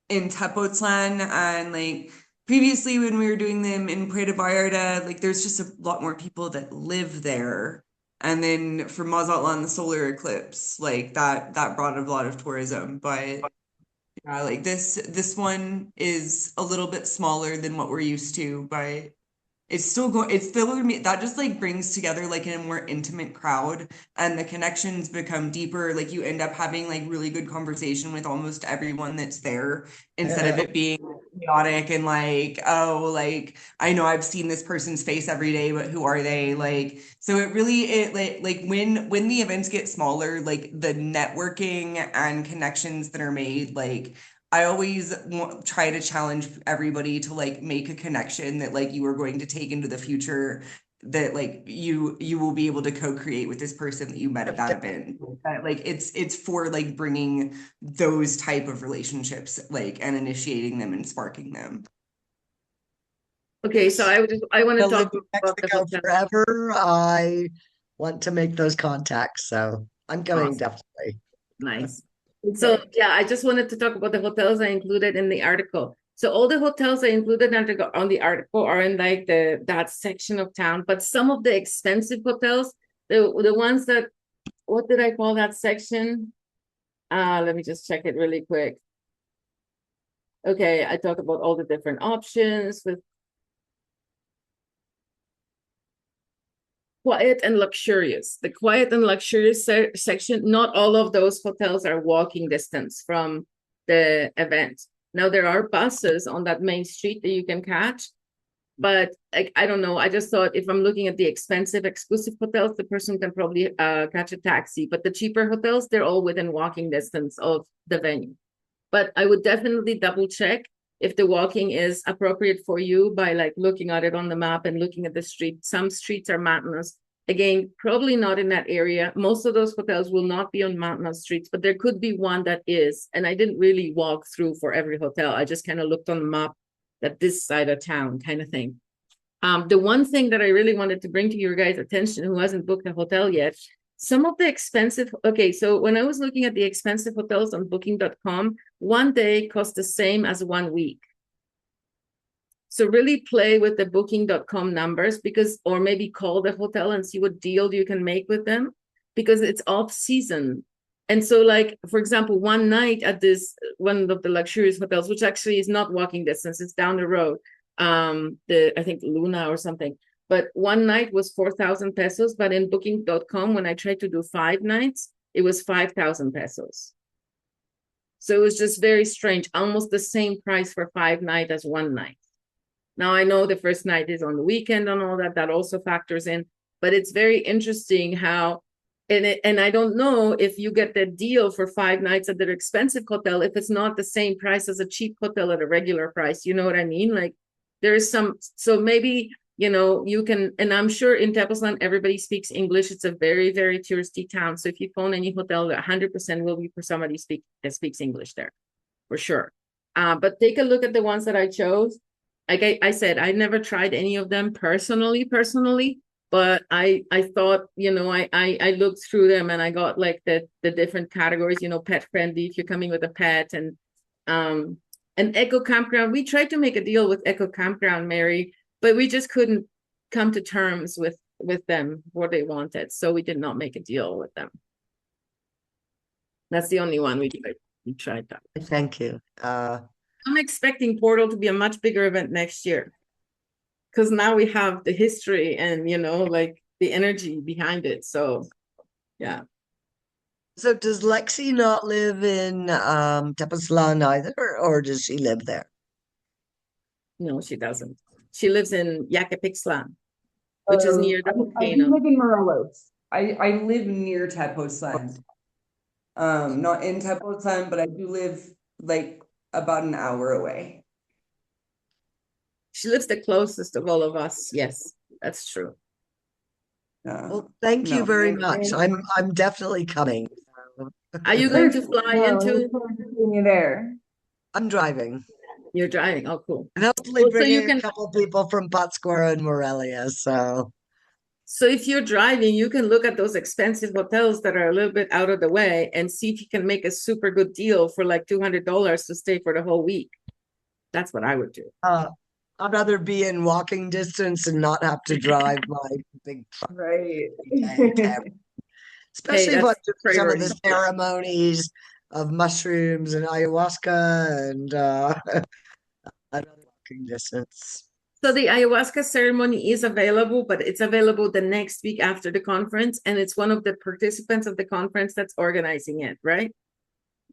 S2: in Tepoztlán, and like previously when we were doing them in Puerto Vallarta, like there's just a lot more people that live there. And then for Mazatlan, the solar eclipse, like that brought a lot of tourism. But yeah, like this one is a little bit smaller than what we're used to, but it's still gonna be that just like brings together like a more intimate crowd, and the connections become deeper. Like you end up having like really good conversation with almost everyone that's there, instead of it being chaotic and like, oh, like I know I've seen this person's face every day, but who are they? Like, so it like when the events get smaller, like the networking and connections that are made, like I always try to challenge everybody to like make a connection that like you are going to take into the future, that like you will be able to co-create with this person that you met at that event. Like it's for like bringing those type of relationships, like, and initiating them and sparking them.
S1: Okay, so I want to
S6: to live
S1: talk
S6: in
S1: about the
S6: Mexico
S1: hotel.
S6: forever? I want to make those contacts, so I'm going
S1: Awesome.
S6: definitely.
S1: Nice. So yeah, I just wanted to talk about the hotels I included in the article. So all the hotels I included on the article are in like that section of town, but some of the expensive hotels, the ones that, what did I call that section? Let me just check it really quick. Okay, I talk about all the different options with quiet and luxurious. The quiet and luxurious section, not all of those hotels are walking distance from the event. Now there are buses on that main street that you can catch, but like I don't know. I just thought if I'm looking at the expensive, exclusive hotels, the person can probably catch a taxi. But the cheaper hotels, they're all within walking distance of the venue. But I would definitely double check if the walking is appropriate for you by like looking at it on the map and looking at the street. Some streets are mountainous. Again, probably not in that area. Most of those hotels will not be on mountainous streets, but there could be one that is. And I didn't really walk through for every hotel. I just kind of looked on the map that this side of town kind of thing. The one thing that I really wanted to bring to your guys' attention, who hasn't booked a hotel yet, some of the expensive, okay, so when I was looking at the expensive hotels on booking.com, one day cost the same as 1 week. So really play with the booking.com numbers, because, or maybe call the hotel and see what deal you can make with them, because it's off season. And so like, for example, one night at this, one of the luxurious hotels, which actually is not walking distance, it's down the road, I think Luna or something. But one night was 4,000 pesos, but in booking.com, when I tried to do 5 nights, it was 5,000 pesos. So it was just very strange, almost the same price for 5 nights as 1 night. Now I know the first night is on the weekend and all that, that also factors in, but it's very interesting how, and I don't know if you get the deal for 5 nights at the expensive hotel, if it's not the same price as a cheap hotel at a regular price, you know what I mean? Like there is some, so maybe, you know, you can, and I'm sure in Tepoztlán, everybody speaks English. It's a very, very touristy town. So if you phone any hotel, 100% will be for somebody that speaks English there, for sure. But take a look at the ones that I chose. Like I said, I never tried any of them personally, but I thought, you know, I looked through them and I got like the different categories, you know, pet friendly if you're coming with a pet, and an eco campground. We tried to make a deal with eco campground, Mary, but we just couldn't come to terms with them what they wanted, so we did not make a deal with them. That's the only one we tried that.
S6: Thank you.
S1: I'm expecting Portal to be a much bigger event next year, because now we have the history and, you know, like the energy behind it. So, yeah.
S6: So does Lexi not live in Tepoztlán either, or does she live there?
S1: No, she doesn't. She lives in Tepoztlán, which is near the
S2: I do
S1: volcano.
S2: live in Morelos. I live near Tepoztlán. Not in Tepoztlán, but I do live like about an hour away.
S1: She lives the closest of all of us. Yes, that's true.
S6: Well, thank you
S2: No,
S6: very much. I'm definitely coming.
S1: Are you going to fly into?
S2: you there?
S6: I'm driving.
S1: You're driving. Oh, cool.
S6: And hopefully
S1: Well, so you
S6: bringing a
S1: can.
S6: couple people from Pátzcuaro and Morelia. So
S1: So if you're driving, you can look at those expensive hotels that are a little bit out of the way and see if you can make a super good deal for like $200 to stay for the whole week. That's what I would do.
S6: I'd rather be in walking distance and not have to drive my big truck.
S2: Right.
S6: Especially if I'm
S1: that's
S6: doing some of the
S1: priority.
S6: ceremonies of mushrooms and ayahuasca and another walking distance.
S1: So the ayahuasca ceremony is available, but it's available the next week after the conference, and it's one of the participants of the conference that's organizing it, right?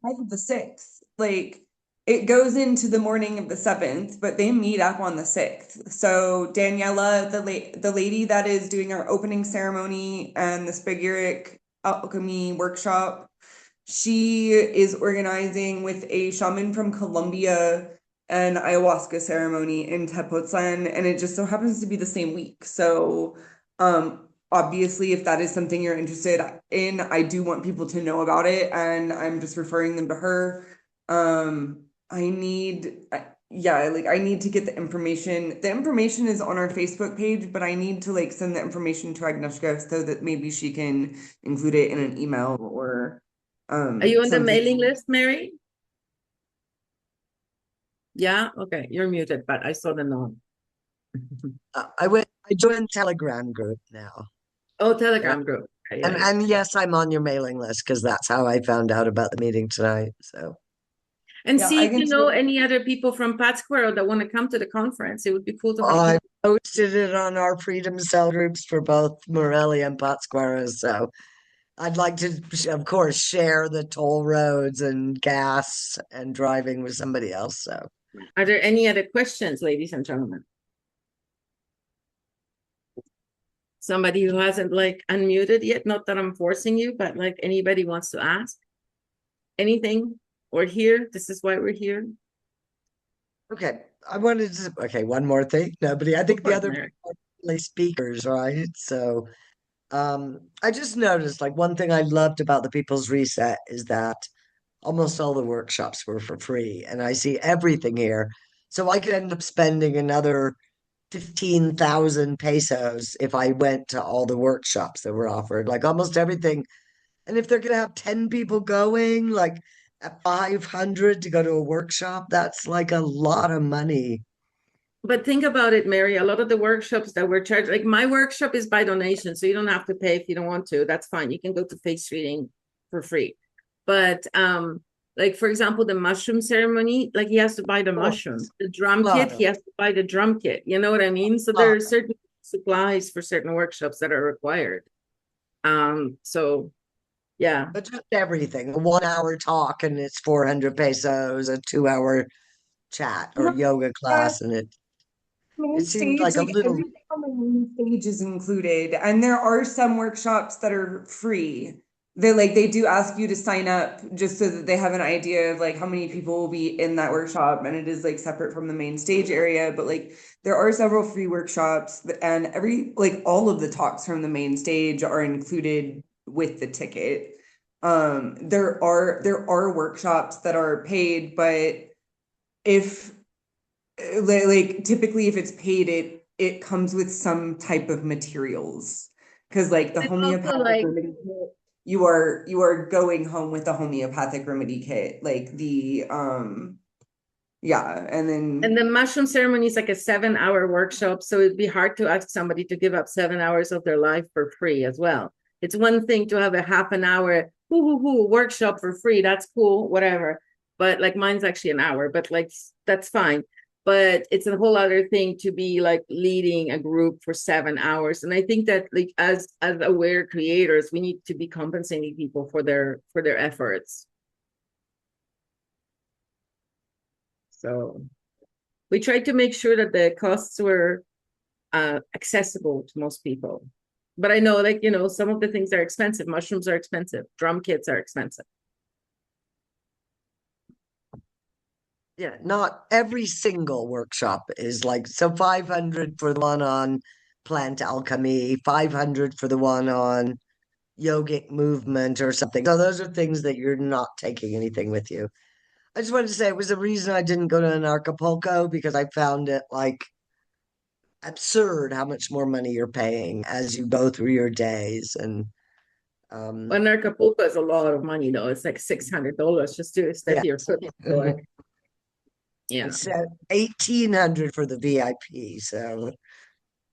S2: Right, the 6th. Like it goes into the morning of the 7th, but they meet up on the 6th. So Daniela, the lady that is doing our opening ceremony and the Spagyric alchemy workshop, she is organizing with a shaman from Colombia an ayahuasca ceremony in Tepoztlán, and it just so happens to be the same week. So obviously, if that is something you're interested in, I do want people to know about it, and I'm just referring them to her. I need to get the information. The information is on our Facebook page, but I need to like send the information to Agnieszka so that maybe she can include it in an email or
S1: Are you on the
S2: something.
S1: mailing list, Mary? Yeah, okay, you're muted, but I saw the note.
S6: I joined Telegram group now.
S1: Oh, Telegram group. Okay, yeah, yeah.
S6: And yes, I'm on your mailing list because that's how I found out about the meeting tonight. So
S1: And
S2: Yeah,
S1: see
S2: I
S1: if you
S2: can
S1: know
S2: see-
S1: any other people from Pátzcuaro that want to come to the conference. It would be cool to have
S6: I
S1: people.
S6: posted it on our Freedom Cell groups for both Morelia and Pátzcuaro. So I'd like to, of course, share the toll roads and gas and driving with somebody else. So
S1: Are there any other questions, ladies and gentlemen? Somebody who hasn't like unmuted yet, not that I'm forcing you, but like anybody wants to ask anything? We're here. This is why we're here.
S6: okay, I wanted to. Okay, one more thing. Nobody. I think the other
S1: Mary.
S6: people are really speakers, right? So, I just noticed like one thing I loved about the People's Reset is that almost all the workshops were for free, and I see everything here. So I could end up spending another 15,000 pesos if I went to all the workshops that were offered, like almost everything. And if they're gonna have 10 people going, like at 500 to go to a workshop, that's like a lot of money.
S1: But think about it, Mary. A lot of the workshops that we're charged, like my workshop is by donation, so you don't have to pay if you don't want to. That's fine. You can go to face reading for free. But like for example, the mushroom ceremony, like he has to buy the mushrooms. The drum kit, he has to buy the drum kit. You know what I mean? So there are certain supplies for certain workshops that are required. So yeah.
S6: But just everything. A 1 hour talk and it's 400 pesos, a 2 hour chat or yoga class, and it seemed like a little.
S2: everything on the main stage is included, and there are some workshops that are free. They do ask you to sign up just so that they have an idea of like how many people will be in that workshop, and it is like separate from the main stage area. But like there are several free workshops, and all of the talks from the main stage are included with the ticket. There are workshops that are paid, but if like typically if it's paid, it comes with some type of materials because like the
S1: It's also
S2: homeopathic
S1: like
S2: remedy kit, you are going home with the homeopathic remedy kit, like the yeah, and then
S1: the mushroom ceremony is like a 7-hour workshop, so it'd be hard to ask somebody to give up 7 hours of their life for free as well. It's one thing to have a half an hour workshop for free. That's cool, whatever. But like mine's actually an hour, but like that's fine. But it's a whole other thing to be like leading a group for 7 hours. And I think that like as aware creators, we need to be compensating people for their efforts. So we tried to make sure that the costs were accessible to most people. But I know, like, you know, some of the things are expensive. Mushrooms are expensive. Drum kits are expensive.
S6: Yeah, not every single workshop is like, so 500 for the one on plant alchemy, 500 for the one on yogic movement or something. So those are things that you're not taking anything with you. I just wanted to say it was the reason I didn't go to an Acapulco, because I found it like absurd how much more money you're paying as you go through your days. And
S1: When Acapulco is a lot of money, though. It's like $600 just to stay
S6: yeah.
S1: here. So, like, yeah.
S6: It's 1,800 for the VIP. So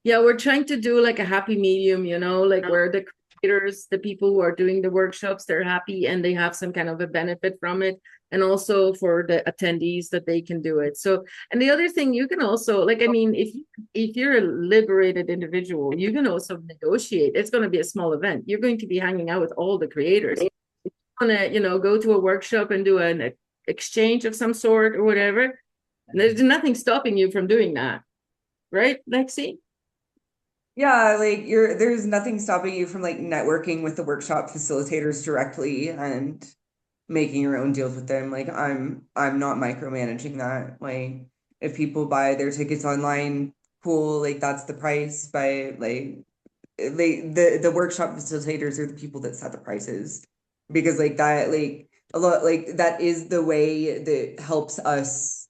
S1: Yeah, we're trying to do like a happy medium, you know, like where the creators, the people who are doing the workshops, they're happy and they have some kind of a benefit from it. And also for the attendees that they can do it. So, and the other thing you can also, like, I mean, if you're a liberated individual, you can also negotiate. It's going to be a small event. You're going to be hanging out with all the creators. If you want to, you know, go to a workshop and do an exchange of some sort or whatever, there's nothing stopping you from doing that. Right, Lexi?
S2: Yeah, like there's nothing stopping you from like networking with the workshop facilitators directly and making your own deals with them. Like I'm not micromanaging that. Like if people buy their tickets online, cool, like that's the price. By like the workshop facilitators are the people that set the prices. Because like that, like a lot, like that is the way that helps us,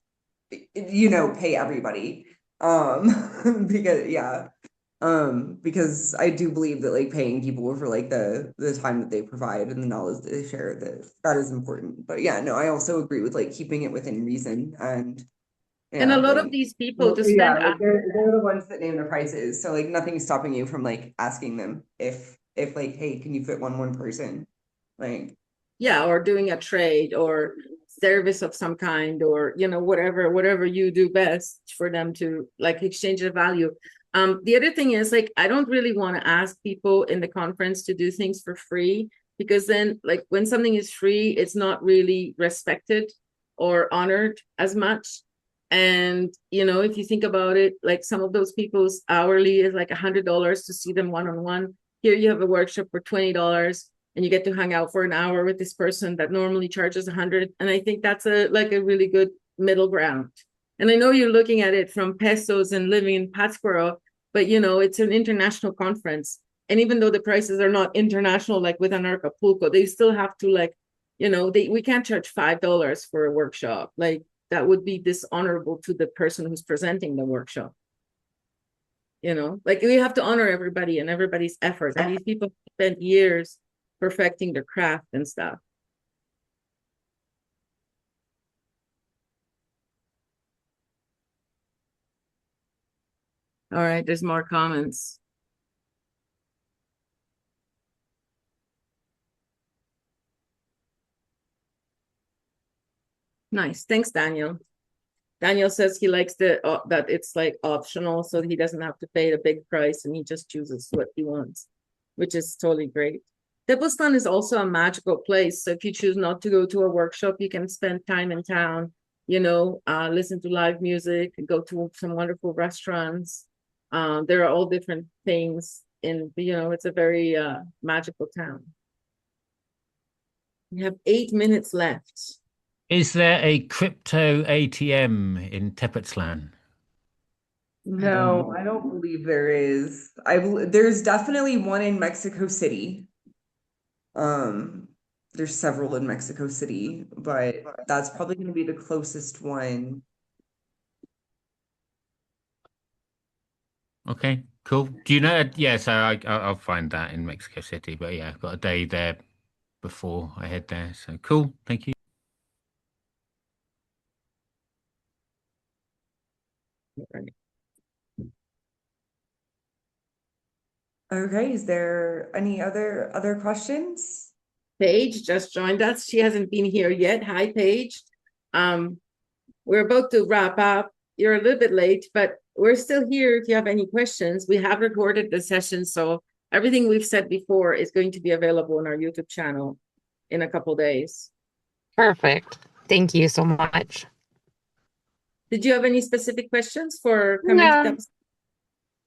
S2: you know, pay everybody. Because yeah. Because I do believe that like paying people for like the time that they provide and the knowledge that they share, that is important. But yeah, no, I also agree with like keeping it within reason. And
S1: And
S2: yeah,
S1: a lot of
S2: like
S1: these people to
S2: yeah,
S1: spend,
S2: like they're the ones that name the prices. So like nothing's stopping you from like asking them if like, hey, can you fit one person? Like
S1: yeah, or doing a trade or service of some kind, or, you know, whatever you do best for them to like exchange the value. The other thing is, like, I don't really want to ask people in the conference to do things for free, because then like when something is free, it's not really respected or honored as much. And, you know, if you think about it, like some of those people's hourly is like $100 to see them one-on-one. Here you have a workshop for $20 and you get to hang out for an hour with this person that normally charges 100. And I think that's a really good middle ground. And I know you're looking at it from pesos and living in Pátzcuaro, but you know, it's an international conference. And even though the prices are not international, like with an Acapulco, they still have to, like, you know, we can't charge $5 for a workshop. Like that would be dishonorable to the person who's presenting the workshop. You know, like we have to honor everybody and everybody's effort. And these people spent years perfecting their craft and stuff. All right, there's more comments. Nice. Thanks, Daniel. Daniel says he likes that it's like optional, so he doesn't have to pay the big price and he just chooses what he wants, which is totally great. Tepoztlán is also a magical place. So if you choose not to go to a workshop, you can spend time in town, you know, listen to live music, go to some wonderful restaurants. There are all different things in, you know, it's a very magical town. We have 8 minutes left.
S3: Is there a crypto ATM in Tepoztlán?
S2: no, I don't believe there is. There's definitely one in Mexico City. There's several in Mexico City, but that's probably going to be the closest one.
S3: Okay, cool. Do you know? Yeah, so I'll find that in Mexico City. But yeah, I've got a day there before I head there. So cool. Thank you.
S2: Okay, is there any other questions?
S1: Paige just joined us. She hasn't been here yet. Hi, Paige. We're about to wrap up. You're a little bit late, but we're still here if you have any questions. We have recorded the session, so everything we've said before is going to be available on our YouTube channel in a couple days.
S7: Perfect. Thank you so much.
S1: Did you have any specific questions for coming to
S7: No,
S1: Tepoztlán?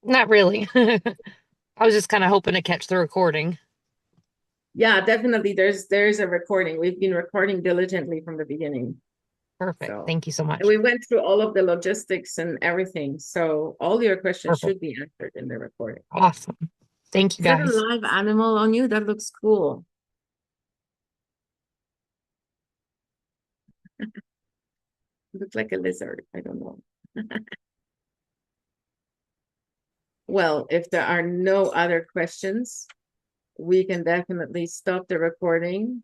S7: not really. I was just kind of hoping to catch the recording.
S1: Yeah, definitely. There's a recording. We've been recording diligently from the beginning.
S7: Perfect.
S1: So,
S7: Thank you so much.
S1: and we went through all of the logistics and everything. So all your questions
S7: Perfect.
S1: should be answered in the recording.
S7: Awesome. Thank you,
S1: Is that a
S7: guys.
S1: live animal on you? That looks cool. Looks like a lizard. I don't know. Well, if there are no other questions, we can definitely stop the recording.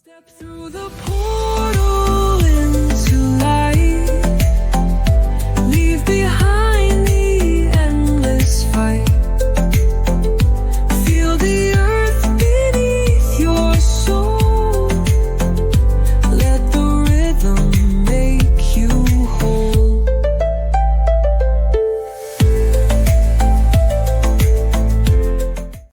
S8: Step through the portal.